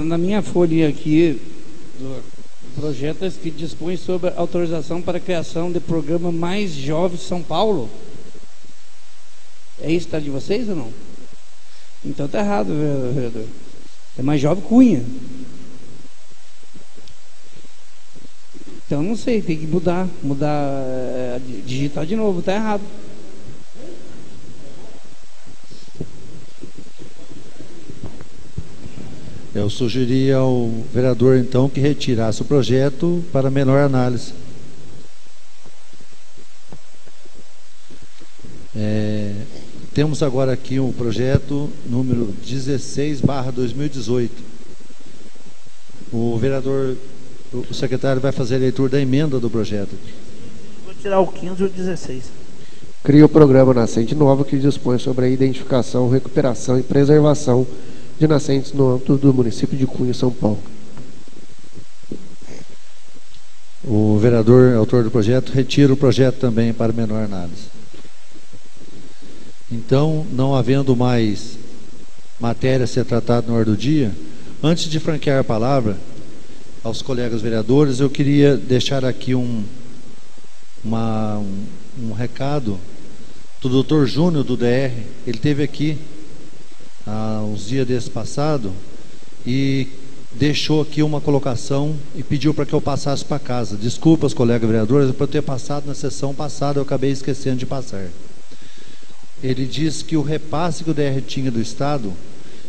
Na minha folha aqui, do projeto que dispõe sobre autorização para a criação de programa Mais Jovem São Paulo. É isso que está de vocês ou não? Então está errado, vereador. É Mais Jovem Cunha. Então não sei, tem que mudar, digitar de novo, está errado. Eu sugeri ao vereador, então, que retirasse o projeto para menor análise. Temos agora aqui o projeto número 16/2018. O vereador, o secretário vai fazer a leitura da emenda do projeto. Vou tirar o 15 e o 16. Cria o programa Nascente Nova, que dispõe sobre a identificação, recuperação e preservação de nascentes no âmbito do município de Cunha, São Paulo. O vereador, autor do projeto, retira o projeto também para menor análise. Então, não havendo mais matéria a ser tratada no ordem do dia, antes de franquear a palavra aos colegas vereadores, eu queria deixar aqui um recado do Dr. Júnior, do DR. Ele esteve aqui há uns dias desse passado e deixou aqui uma colocação e pediu para que eu passasse para casa. Desculpa os colegas vereadores, por eu ter passado na sessão passada, eu acabei esquecendo de passar. Ele diz que o repasse que o DR tinha do Estado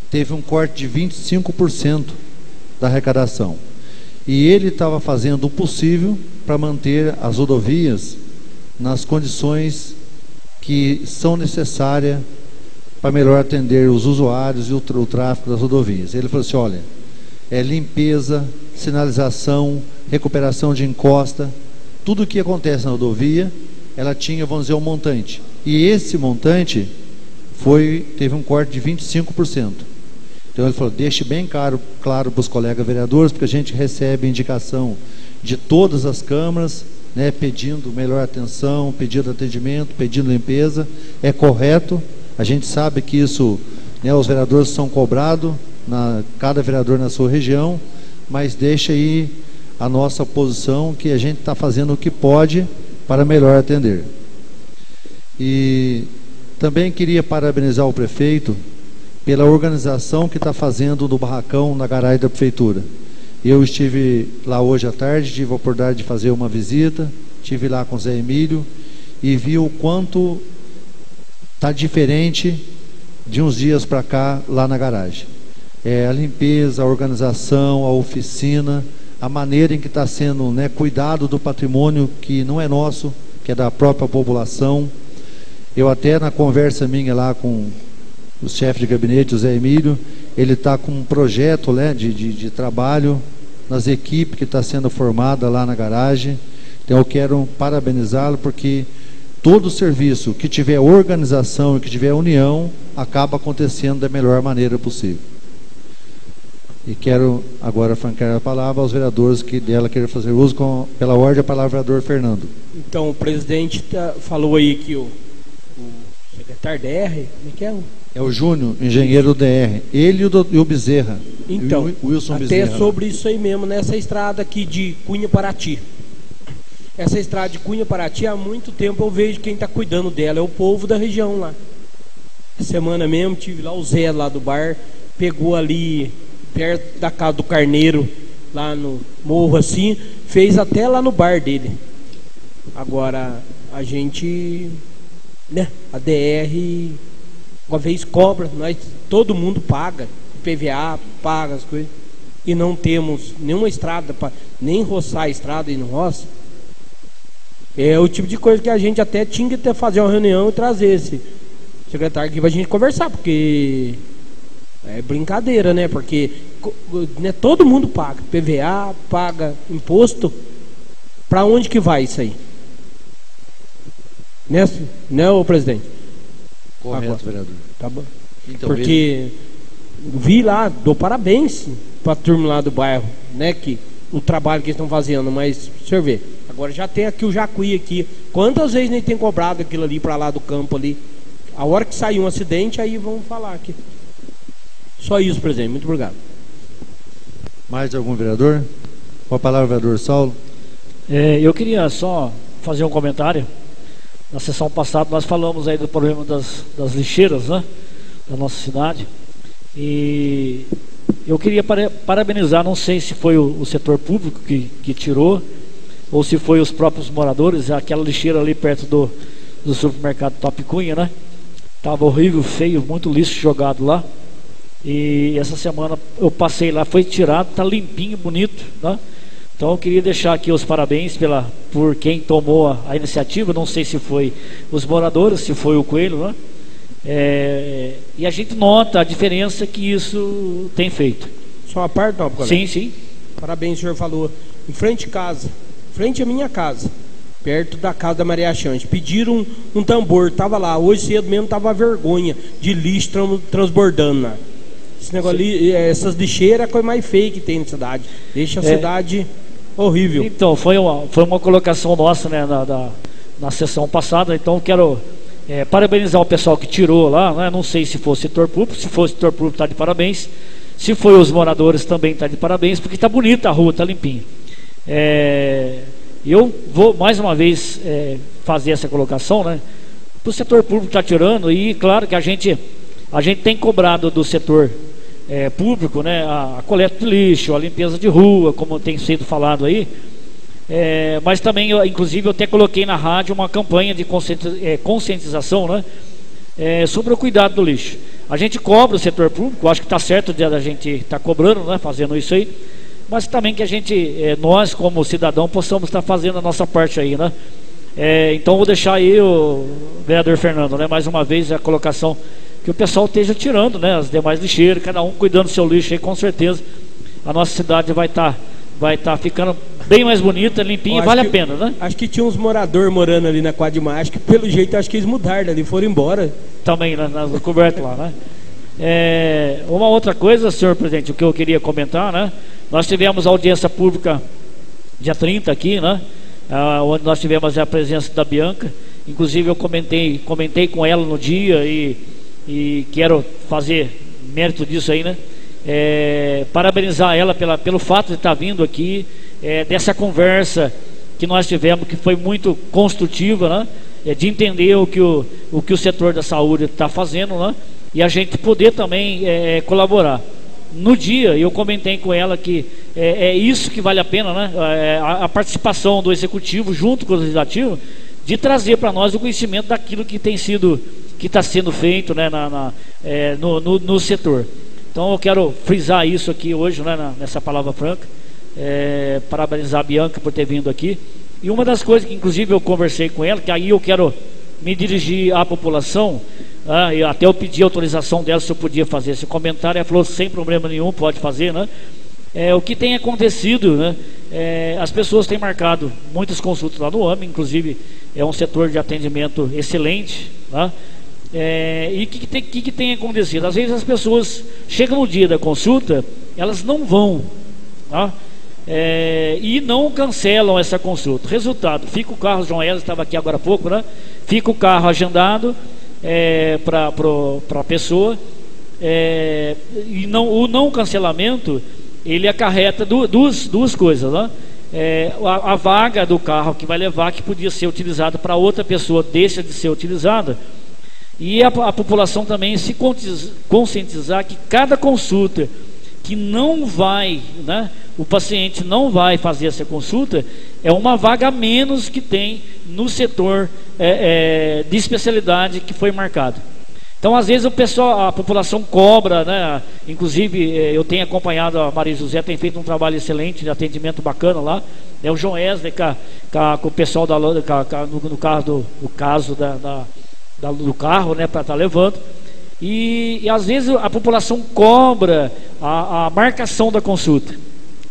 teve um corte de 25% da arrecadação. E ele estava fazendo o possível para manter as rodovias nas condições que são necessárias para melhor atender os usuários e o tráfego das rodovias. Ele falou assim, olha, limpeza, sinalização, recuperação de encosta, tudo o que acontece na rodovia, ela tinha, vamos dizer, um montante. E esse montante teve um corte de 25%. Então ele falou, deixe bem claro para os colegas vereadores, porque a gente recebe indicação de todas as câmaras, né, pedindo melhor atenção, pedindo atendimento, pedindo limpeza. É correto, a gente sabe que isso, né, os vereadores são cobrados, cada vereador na sua região, mas deixa aí a nossa posição, que a gente está fazendo o que pode para melhor atender. E também queria parabenizar o prefeito pela organização que está fazendo do barracão na garagem da prefeitura. Eu estive lá hoje à tarde, tive a oportunidade de fazer uma visita, estive lá com o Zé Emílio e vi o quanto está diferente de uns dias para cá lá na garagem. A limpeza, a organização, a oficina, a maneira em que está sendo, né, cuidado do patrimônio que não é nosso, que é da própria população. Eu até na conversa minha lá com o chefe de gabinete, o Zé Emílio, ele está com um projeto, né, de trabalho nas equipes que está sendo formada lá na garagem. Então eu quero parabenizá-lo, porque todo serviço que tiver organização e que tiver união, acaba acontecendo da melhor maneira possível. E quero agora franquear a palavra aos vereadores que dela queiram fazer uso. Pela ordem, a palavra ao vereador Fernando. Então, o presidente falou aí que o secretário DR, como é que é? É o Júnior, engenheiro do DR. Ele e o Bezerra. Então, o Wilson até Bezerra. sobre isso aí mesmo, nessa estrada aqui de Cunha Paraty. Essa estrada de Cunha Paraty, há muito tempo eu vejo quem está cuidando dela, é o povo da região lá. Semana mesmo, tive lá o Zé lá do bar, pegou ali perto da casa do Carneiro, lá no morro assim, fez até lá no bar dele. Agora, a gente, né, a DR, uma vez cobra, nós, todo mundo paga, PVA, paga as coisas, e não temos nenhuma estrada, nem roçar a estrada e não roça. É o tipo de coisa que a gente até tinha que fazer uma reunião e trazer esse secretário aqui pra gente conversar, porque é brincadeira, né? Porque né, todo mundo paga PVA, paga imposto. Para onde que vai isso aí? Né, ô presidente? Correto, agora, vereador. Tá bom. Então, porque vi lá, dou parabéns para a turma lá do bairro, né, que o trabalho que eles estão fazendo, mas o senhor vê, agora já tem aqui o Jacuí aqui, quantas vezes nem tem cobrado aquilo ali para lá do campo ali, a hora que sair um acidente, aí vamos falar aqui. Só isso, presidente, muito obrigado. Mais algum vereador? Com a palavra, vereador Saulo. Eu queria só fazer um comentário. Na sessão passada nós falamos aí do problema das lixeiras, né, da nossa cidade. E eu queria parabenizar, não sei se foi o setor público que tirou, ou se foi os próprios moradores, aquela lixeira ali perto do supermercado Top Cunha, né? Tava horrível, feio, muito lixo jogado lá. E essa semana eu passei lá, foi tirado, tá limpinho, bonito, né? Então eu queria deixar aqui os parabéns por quem tomou a iniciativa. Não sei se foi os moradores, se foi o Coelho, né? E a gente nota a diferença que isso tem feito. Só uma parte, não, colega? Sim, sim. Parabéns, o senhor falou. Em frente de casa, frente à minha casa, perto da casa da Maria Chante, pediram um tambor, estava lá. Hoje cedo mesmo estava vergonha de lixo transbordando lá. Esse negócio ali, essas lixeiras é a coisa mais feia que tem na cidade. Deixa a cidade horrível. Então, foi uma colocação nossa, né, na sessão passada. Então quero parabenizar o pessoal que tirou lá, né? Não sei se foi o setor público. Se for o setor público, está de parabéns. Se foi os moradores, também está de parabéns, porque está bonita a rua, está limpinha. Eu vou mais uma vez fazer essa colocação, né? O setor público está tirando, e claro que a gente tem cobrado do setor público, né, a coleta de lixo, a limpeza de rua, como tem sido falado aí. Mas também, inclusive, eu até coloquei na rádio uma campanha de conscientização, né, sobre o cuidado do lixo. A gente cobra o setor público, acho que está certo de a gente estar cobrando, né, fazendo isso aí, mas também que a gente, nós como cidadão, possamos estar fazendo a nossa parte aí, né. Então vou deixar aí o vereador Fernando, né, mais uma vez a colocação, que o pessoal esteja tirando, né, as demais lixeiras, cada um cuidando do seu lixo aí, com certeza a nossa cidade vai estar ficando bem mais bonita, limpinha, e vale a pena, né? Acho que tinha uns moradores morando ali na quadra de mar, acho que pelo jeito acho que eles mudaram ali, foram embora. Também, na coberta lá, né? Uma outra coisa, senhor presidente, o que eu queria comentar, né? Nós tivemos audiência pública dia 30 aqui, né? Onde nós tivemos a presença da Bianca. Inclusive eu comentei com ela no dia e quero fazer mérito disso aí, né? Parabenizar ela pelo fato de estar vindo aqui, dessa conversa que nós tivemos, que foi muito construtiva, né? De entender o que o setor da saúde está fazendo, né? E a gente poder também colaborar. No dia eu comentei com ela que é isso que vale a pena, né? A participação do executivo junto com o legislativo, de trazer para nós o conhecimento daquilo que está sendo feito, né, no setor. Então eu quero frisar isso aqui hoje, né, nessa palavra franca. Parabenizar a Bianca por ter vindo aqui. E uma das coisas que inclusive eu conversei com ela, que aí eu quero me dirigir à população, e até eu pedi autorização dela se eu podia fazer esse comentário. Ela falou sem problema nenhum, pode fazer, né? O que tem acontecido, né? As pessoas têm marcado muitas consultas lá no AME, inclusive é um setor de atendimento excelente, né? E o que tem acontecido? Às vezes as pessoas chegam no dia da consulta, elas não vão, tá? E não cancelam essa consulta. Resultado, fica o carro, o João Elas estava aqui agora há pouco, né? Fica o carro agendado para a pessoa, e o não cancelamento, ele acarreta duas coisas, né? A vaga do carro que vai levar, que podia ser utilizada para outra pessoa, deixa de ser utilizada. E a população também se conscientizar que cada consulta que não vai, né, o paciente não vai fazer essa consulta, é uma vaga a menos que tem no setor de especialidade que foi marcado. Então, às vezes a população cobra, né? Inclusive, eu tenho acompanhado, a Maria José tem feito um trabalho excelente de atendimento bacana lá. O João Wesley com o pessoal no caso do carro, né? Para estar levando. E às vezes a população cobra a marcação da consulta,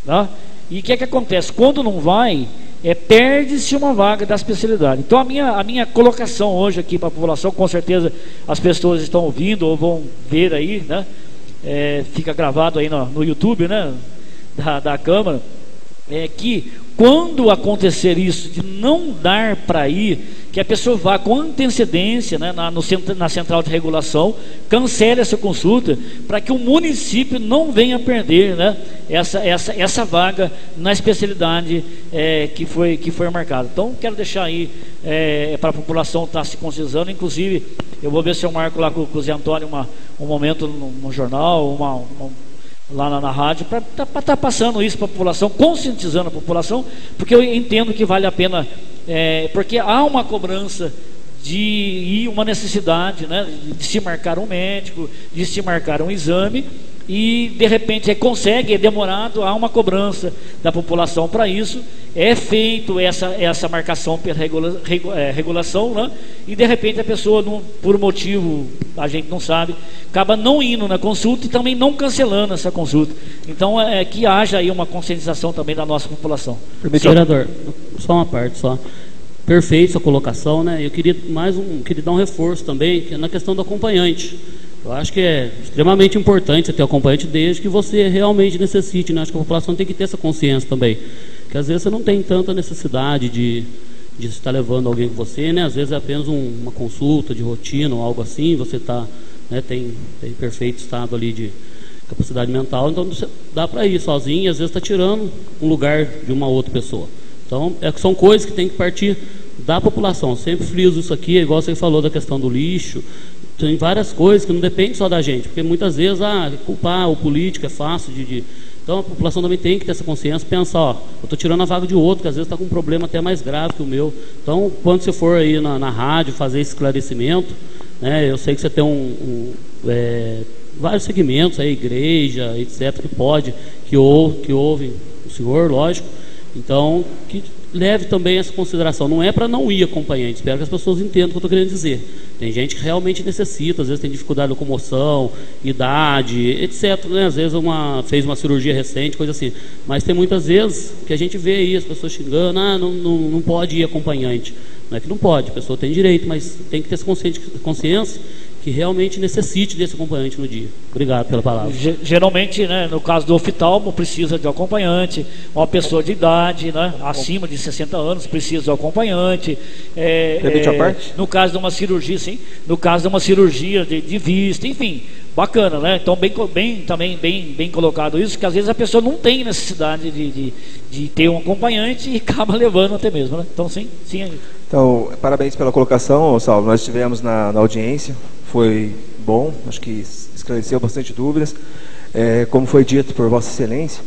tá? E o que acontece? Quando não vai, perde-se uma vaga da especialidade. Então a minha colocação hoje aqui para a população, com certeza as pessoas estão ouvindo ou vão ver aí, né? Fica gravado aí no YouTube, né? Da Câmara, que quando acontecer isso de não dar para ir, que a pessoa vá com antecedência, né, na central de regulação, cancele essa consulta, para que o município não venha a perder, né, essa vaga na especialidade que foi marcada. Então quero deixar aí para a população estar se conscientizando. Inclusive eu vou ver se eu marco lá com o Zé Antônio um momento no jornal, lá na rádio, para estar passando isso para a população, conscientizando a população, porque eu entendo que vale a pena, porque há uma cobrança e uma necessidade, né, de se marcar um médico, de se marcar um exame, e de repente consegue, é demorado, há uma cobrança da população para isso, é feito essa marcação pela regulação, né? E de repente a pessoa, por motivo, a gente não sabe, acaba não indo na consulta e também não cancelando essa consulta. Então que haja aí uma conscientização também da nossa população. Vereador, só uma parte só. Perfeito sua colocação, né? Eu queria queria dar um reforço também, que é na questão do acompanhante. Eu acho que é extremamente importante você ter acompanhante desde que você realmente necessite, né? Acho que a população tem que ter essa consciência também, que às vezes você não tem tanta necessidade de estar levando alguém com você, né? Às vezes é apenas uma consulta de rotina ou algo assim, você está, né, tem perfeito estado ali de capacidade mental, então você dá para ir sozinho e às vezes está tirando um lugar de uma outra pessoa. Então são coisas que tem que partir da população. Sempre friso isso aqui, igual você falou da questão do lixo. Tem várias coisas que não dependem só da gente, porque muitas vezes culpar o político é fácil então a população também tem que ter essa consciência, pensar, eu estou tirando a vaga de outro, que às vezes está com um problema até mais grave que o meu. Então, quando você for aí na rádio fazer esse esclarecimento, né, eu sei que você tem vários segmentos, aí, igreja, etc., que ouve o senhor, lógico. Então, que leve também essa consideração. Não é para não ir acompanhante, espero que as pessoas entendam o que eu estou querendo dizer. Tem gente que realmente necessita, às vezes tem dificuldade de locomoção, idade, etc., né? Às vezes fez uma cirurgia recente, coisa assim. Mas tem muitas vezes que a gente vê aí as pessoas xingando, não pode ir acompanhante. Não é que não pode, a pessoa tem direito, mas tem que ter essa consciência que realmente necessite desse acompanhante no dia. Obrigado pela palavra. Geralmente, né, no caso do oftalmo, precisa de um acompanhante, uma pessoa de idade, né, acima de 60 anos, precisa de um acompanhante. Permite a parte? No caso de uma cirurgia, sim. No caso de uma cirurgia de vista, enfim, bacana, né? Então, bem colocado isso, que às vezes a pessoa não tem necessidade de ter um acompanhante e acaba levando até mesmo, né? Então, sim. Então, parabéns pela colocação, Salvo. Nós estivemos na audiência, foi bom, acho que esclareceu bastante dúvidas. Como foi dito por Vossa Excelência,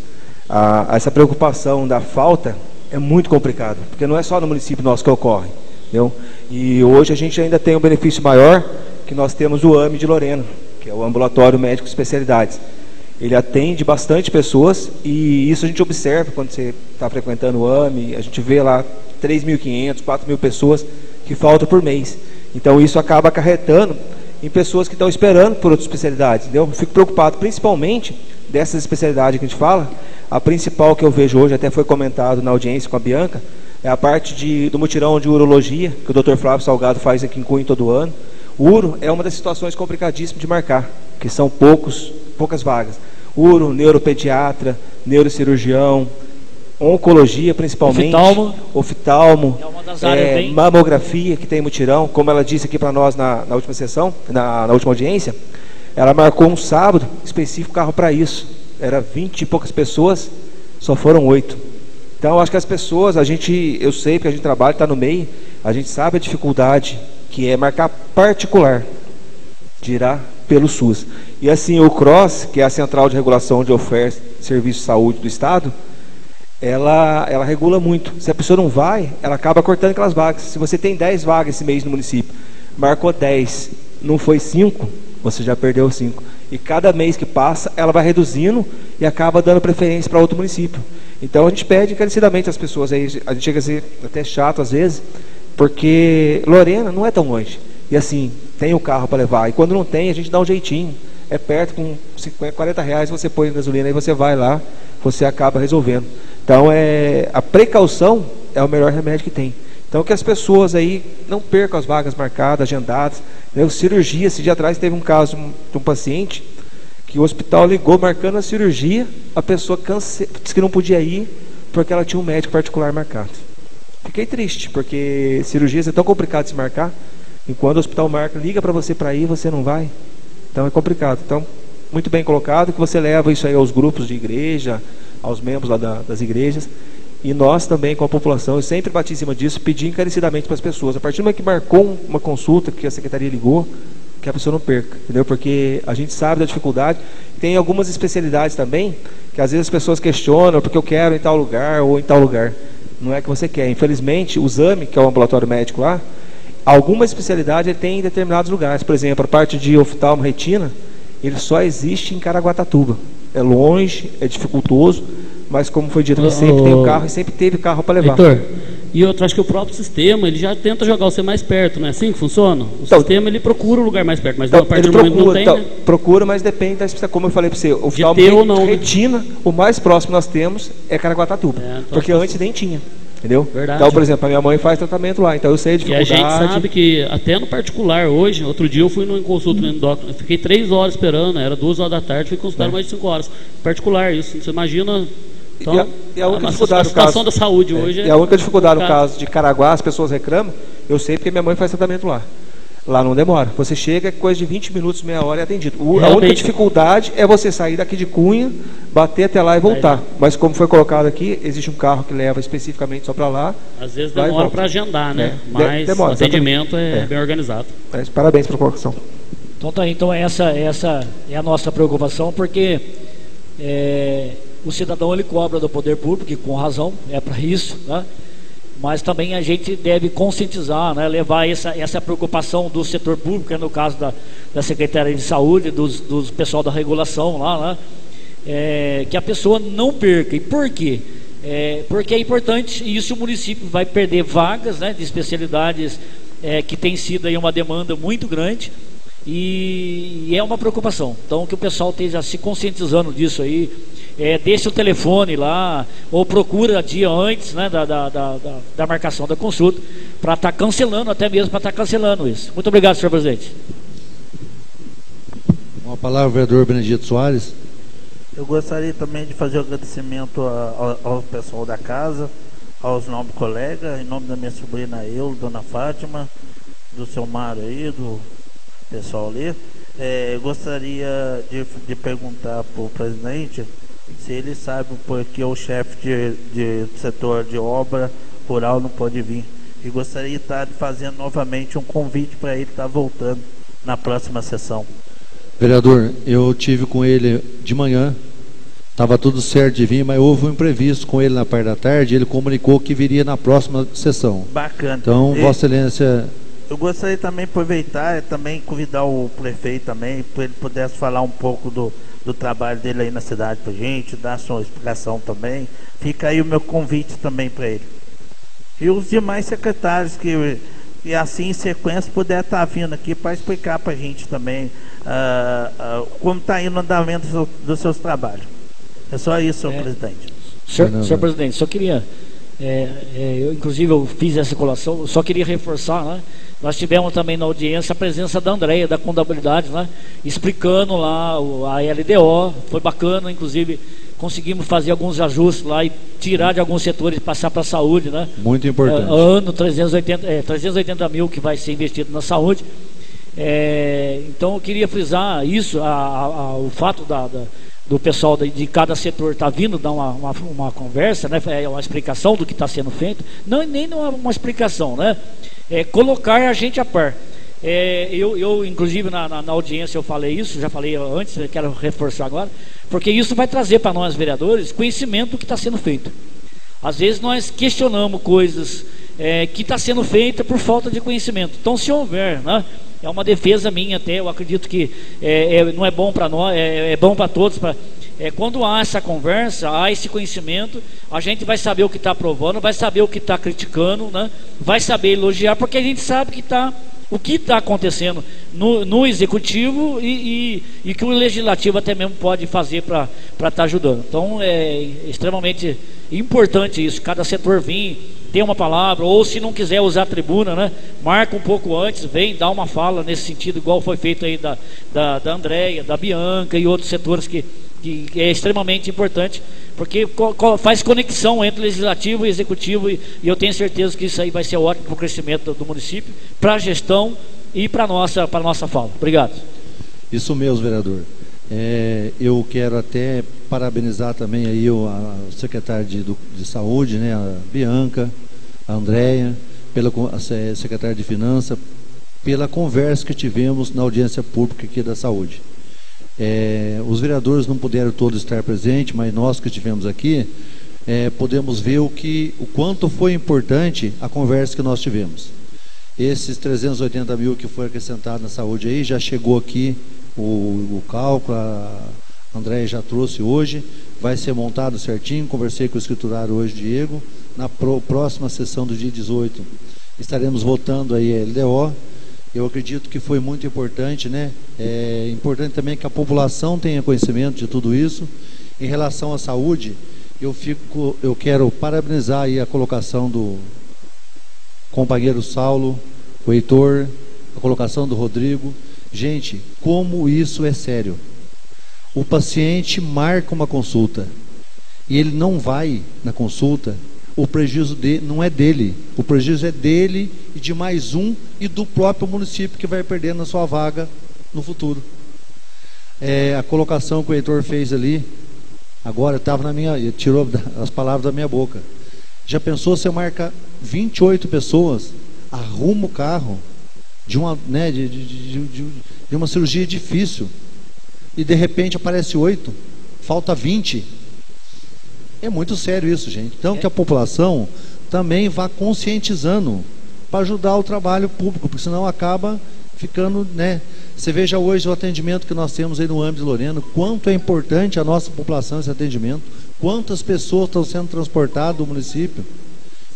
essa preocupação da falta é muito complicado, porque não é só no município nosso que ocorre, entendeu? E hoje a gente ainda tem um benefício maior, que nós temos o AME de Lorena, que é o Ambulatório Médico Especialidades. Ele atende bastante pessoas e isso a gente observa quando você está frequentando o AME, a gente vê lá 3.500, 4.000 pessoas que faltam por mês. Então isso acaba acarretando em pessoas que estão esperando por outras especialidades, entendeu? Eu fico preocupado, principalmente dessas especialidades que a gente fala. A principal que eu vejo hoje, até foi comentado na audiência com a Bianca, é a parte do mutirão de urologia, que o Dr. Flávio Salgado faz aqui em Cunha todo ano. Uro é uma das situações complicadíssimas de marcar, que são poucas vagas. Uro, neuropediatra, neurocirurgião, oncologia principalmente, oftalmo, é uma das áreas mamografia, que tem mutirão, como ela disse aqui para nós na última sessão, na última audiência. Ela marcou um sábado específico carro para isso, era 20 e poucas pessoas, só foram 8. Então acho que as pessoas, eu sei que a gente trabalha, está no meio, a gente sabe a dificuldade que é marcar particular, dirá pelo SUS. E assim, o CROSS, que é a Central de Regulação de Oferta de Serviços de Saúde do Estado, ela regula muito. Se a pessoa não vai, ela acaba cortando aquelas vagas. Se você tem 10 vagas esse mês no município, marcou 10, não foi 5, você já perdeu 5. E cada mês que passa, ela vai reduzindo e acaba dando preferência para outro município. Então a gente pede encarecidamente às pessoas, aí a gente chega a ser até chato às vezes, porque Lorena não é tão longe. E assim, tem o carro para levar. E quando não tem, a gente dá um jeitinho. é perto, com 50, 40 reais você põe gasolina e você vai lá, você acaba resolvendo. Então, a precaução é o melhor remédio que tem. Então, que as pessoas aí não percam as vagas marcadas, agendadas. Né? Cirurgia, esse dia atrás teve um caso de um paciente que o hospital ligou marcando a cirurgia, a pessoa disse que não podia ir porque ela tinha um médico particular marcado. Fiquei triste, porque cirurgias é tão complicado de se marcar, e quando o hospital marca, liga para você para ir, você não vai. Então é complicado. Então, muito bem colocado, que você leva isso aí aos grupos de igreja, aos membros lá das igrejas, e nós também, com a população, eu sempre bati em cima disso, pedi encarecidamente para as pessoas, a partir do momento que marcou uma consulta, que a secretaria ligou, que a pessoa não perca, entendeu? Porque a gente sabe da dificuldade. Tem algumas especialidades também, que às vezes as pessoas questionam, porque eu quero em tal lugar ou em tal lugar. Não é que você quer. Infelizmente, o exame, que é o ambulatório médico lá, alguma especialidade ele tem em determinados lugares. Por exemplo, a parte de oftalmo retina, ele só existe em Caraguatatuba. É longe, é dificultoso, mas como foi dito, ele sempre tem o carro e sempre teve carro para levar. Heitor, e outro, acho que o próprio sistema, ele já tenta jogar você mais perto, não é assim que funciona? O sistema, ele procura o lugar mais perto, mas a partir do momento não tem, né? Procura, mas depende da especialidade. Como eu falei para você, o oftalmo retina, o mais próximo nós temos é Caraguatatuba, então, porque antes nem tinha. Entendeu? Verdade. Então, por exemplo, a minha mãe faz tratamento lá, então eu sei a dificuldade. E a gente sabe que até no particular hoje, outro dia eu fui numa consulta no endócrino, fiquei 3 horas esperando, era 2 horas da tarde, fui consultar mais de 5 horas. Particular, isso, você imagina. Então, a única dificuldade a situação da saúde hoje e a única dificuldade no caso de Caraguá, as pessoas reclamam, eu sei porque minha mãe faz tratamento lá. Lá não demora. Você chega, é coisa de 20 minutos, meia hora é atendido. A única dificuldade é você sair daqui de Cunha, bater até lá e voltar. Mas como foi colocado aqui, existe um carro que leva especificamente só para lá. Às vezes demora para agendar, né? Mas demora, o atendimento é bem organizado. Parabéns pela colocação. Então tá, então essa é a nossa preocupação, porque o cidadão ele cobra do poder público, e com razão, é para isso, né? Mas também a gente deve conscientizar, né? Levar essa preocupação do setor público, no caso da Secretaria de Saúde, dos pessoal da regulação lá, né? Que a pessoa não perca. E por quê? Porque é importante, e isso o município vai perder vagas, né, de especialidades que tem sido aí uma demanda muito grande, e é uma preocupação. Então que o pessoal esteja se conscientizando disso aí. Deixa o telefone lá, ou procura dia antes, né, da marcação da consulta, para estar cancelando, até mesmo para estar cancelando isso. Muito obrigado, senhor presidente. Uma palavra, vereador Benedito Soares. Eu gostaria também de fazer um agradecimento ao pessoal da casa, aos nobres colegas, em nome da minha sobrinha dona Fátima, do seu Mário aí, do pessoal ali. Gostaria de perguntar para o presidente se ele sabe porque o chefe de setor de obra rural não pode vir. E gostaria de estar fazendo novamente um convite para ele estar voltando na próxima sessão. Vereador, eu tive com ele de manhã, estava tudo certo de vir, mas houve um imprevisto com ele na parte da tarde, ele comunicou que viria na próxima sessão. Bacana. Então, Vossa Excelência... Eu gostaria também de aproveitar e também convidar o prefeito também, para ele pudesse falar um pouco do trabalho dele aí na cidade para a gente, dar sua explicação também. Fica aí o meu convite também para ele. E os demais secretários que assim em sequência puder estar vindo aqui para explicar para a gente também como está indo o andamento dos seus trabalhos. É só isso, senhor presidente. Senhor presidente, só queria, inclusive eu fiz essa colação, só queria reforçar, né? Nós tivemos também na audiência a presença da Andréia, da Contabilidade, né? Explicando lá a LDO, foi bacana, inclusive conseguimos fazer alguns ajustes lá e tirar de alguns setores e passar para a saúde, né? Muito importante. Ano 380 mil que vai ser investido na saúde. Então eu queria frisar isso, o fato do pessoal de cada setor estar vindo dar uma conversa, né? Uma explicação do que está sendo feito, nem uma explicação, né? Colocar a gente a par. Eu inclusive na audiência eu falei isso, já falei antes, quero reforçar agora, porque isso vai trazer para nós vereadores conhecimento do que está sendo feito. Às vezes nós questionamos coisas que está sendo feita por falta de conhecimento. Então se houver, né, é uma defesa minha até, eu acredito que não é bom para nós, é bom para todos, quando há essa conversa, há esse conhecimento, a gente vai saber o que está aprovando, vai saber o que está criticando, né? Vai saber elogiar, porque a gente sabe que está o que está acontecendo no executivo e que o legislativo até mesmo pode fazer para estar ajudando. Então é extremamente importante isso, cada setor vir, ter uma palavra, ou se não quiser usar a tribuna, né, marca um pouco antes, vem dar uma fala nesse sentido, igual foi feito aí da Andréia, da Bianca e outros setores que é extremamente importante, porque faz conexão entre o legislativo e o executivo, e eu tenho certeza que isso aí vai ser ótimo para o crescimento do município, para a gestão e para a nossa fala. Obrigado. Isso mesmo, vereador. Eu quero até parabenizar também aí a secretária de saúde, né, a Bianca, a Andréia, a secretária de Finanças, pela conversa que tivemos na audiência pública aqui da saúde. Os vereadores não puderam todos estar presentes, mas nós que estivemos aqui, podemos ver o quanto foi importante a conversa que nós tivemos. Esses 380 mil que foi acrescentado na saúde aí, já chegou aqui o cálculo, a Andréia já trouxe hoje, vai ser montado certinho, conversei com o escriturário hoje, Diego, na próxima sessão do dia 18, estaremos votando aí a LDO. Eu acredito que foi muito importante, né? É importante também que a população tenha conhecimento de tudo isso. Em relação à saúde, eu quero parabenizar aí a colocação do companheiro Saulo, o Heitor, a colocação do Rodrigo. Gente, como isso é sério. O paciente marca uma consulta e ele não vai na consulta, o prejuízo não é dele, o prejuízo é dele e de mais um e do próprio município que vai perdendo a sua vaga no futuro. A colocação que o Heitor fez ali, agora estava tirou as palavras da minha boca. Já pensou, você marca 28 pessoas, arruma o carro de uma cirurgia difícil e de repente aparece 8, falta 20. É muito sério isso, gente. Então que a população também vá conscientizando para ajudar o trabalho público, porque senão acaba ficando, né? Você veja hoje o atendimento que nós temos aí no âmbito de Lorena, quanto é importante a nossa população esse atendimento, quantas pessoas estão sendo transportadas do município.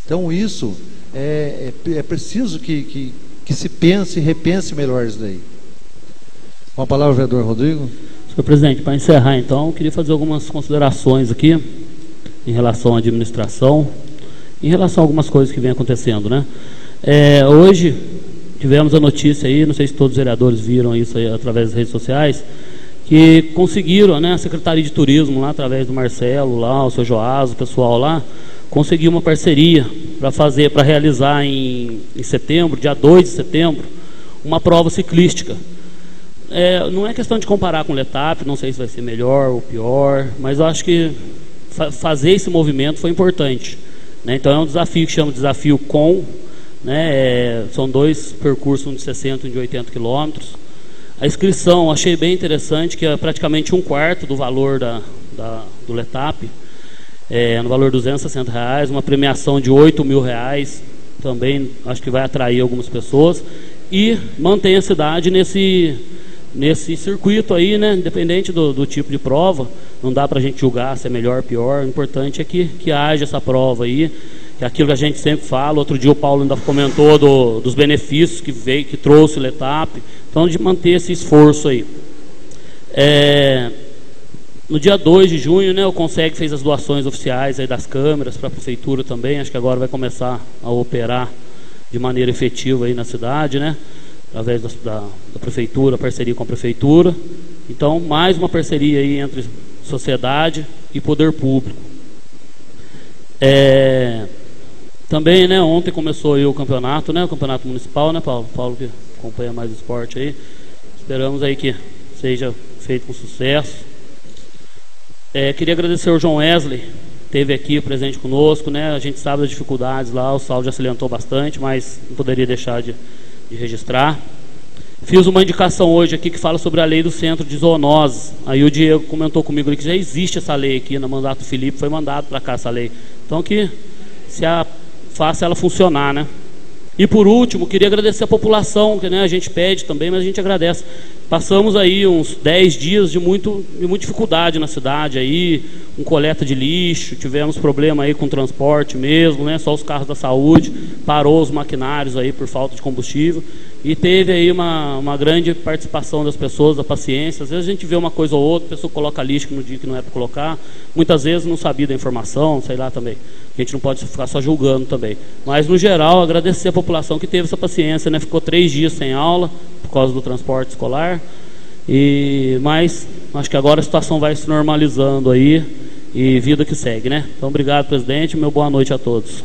Então isso é preciso que se pense e repense melhor isso daí. Com a palavra o vereador Rodrigo. Senhor presidente, para encerrar então, eu queria fazer algumas considerações aqui em relação à administração, em relação a algumas coisas que vem acontecendo, né? Hoje tivemos a notícia aí, não sei se todos os vereadores viram isso aí através das redes sociais, que conseguiram, né, a Secretaria de Turismo lá, através do Marcelo lá, o seu Joás, o pessoal lá, conseguiu uma parceria para realizar em setembro, dia 2 de setembro, uma prova ciclística. Não é questão de comparar com o Letap, não sei se vai ser melhor ou pior, mas eu acho que fazer esse movimento foi importante, né? Então é um desafio que chama Desafio Com, né? São 2 percursos, um de 60 e um de 80 quilômetros. A inscrição achei bem interessante, que é praticamente 1/4 do valor do Letap, no valor de R$260, uma premiação de R$8 mil, também acho que vai atrair algumas pessoas, e mantém a cidade nesse circuito aí, né? Independente do tipo de prova, não dá para a gente julgar se é melhor ou pior. O importante é que haja essa prova aí, que é aquilo que a gente sempre fala. Outro dia o Paulo ainda comentou dos benefícios que trouxe o Letap, então de manter esse esforço aí. No dia 2 de junho, né, o Conseg fez as doações oficiais aí das câmeras para a prefeitura também. Acho que agora vai começar a operar de maneira efetiva aí na cidade, né? Através da prefeitura, parceria com a prefeitura. Então, mais uma parceria aí entre sociedade e poder público. Também, né, ontem começou aí o campeonato, né, o campeonato municipal, né, Paulo? Paulo que acompanha mais o esporte aí. Esperamos aí que seja feito com sucesso. Queria agradecer ao João Wesley, esteve aqui presente conosco, né? A gente sabe das dificuldades lá, o Saulo já se adiantou bastante, mas não poderia deixar de registrar. Fiz uma indicação hoje aqui que fala sobre a lei do centro de zoonoses. Aí o Diego comentou comigo ali que já existe essa lei aqui no mandato do Felipe, foi mandado para cá essa lei. Então que faça ela funcionar, né? E por último, queria agradecer a população, que, né, a gente pede também, mas a gente agradece Passamos aí uns 10 dias de muita dificuldade na cidade aí, com coleta de lixo, tivemos problema aí com transporte mesmo, né? Só os carros da saúde, parou os maquinários aí por falta de combustível, e teve aí uma grande participação das pessoas, da paciência. Às vezes a gente vê uma coisa ou outra, a pessoa coloca lixo no dia que não é para colocar, muitas vezes não sabia da informação, sei lá também. A gente não pode ficar só julgando também. Mas no geral, agradecer a população que teve essa paciência, né? Ficou 3 dias sem aula por causa do transporte escolar, mas acho que agora a situação vai se normalizando aí e vida que segue, né? Então, obrigado, presidente, meu boa noite a todos.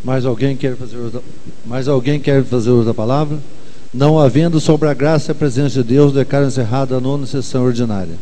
Mais alguém quer fazer uso da palavra? Não havendo, sobre a graça e a presença de Deus, declaro encerrada a 9ª sessão ordinária.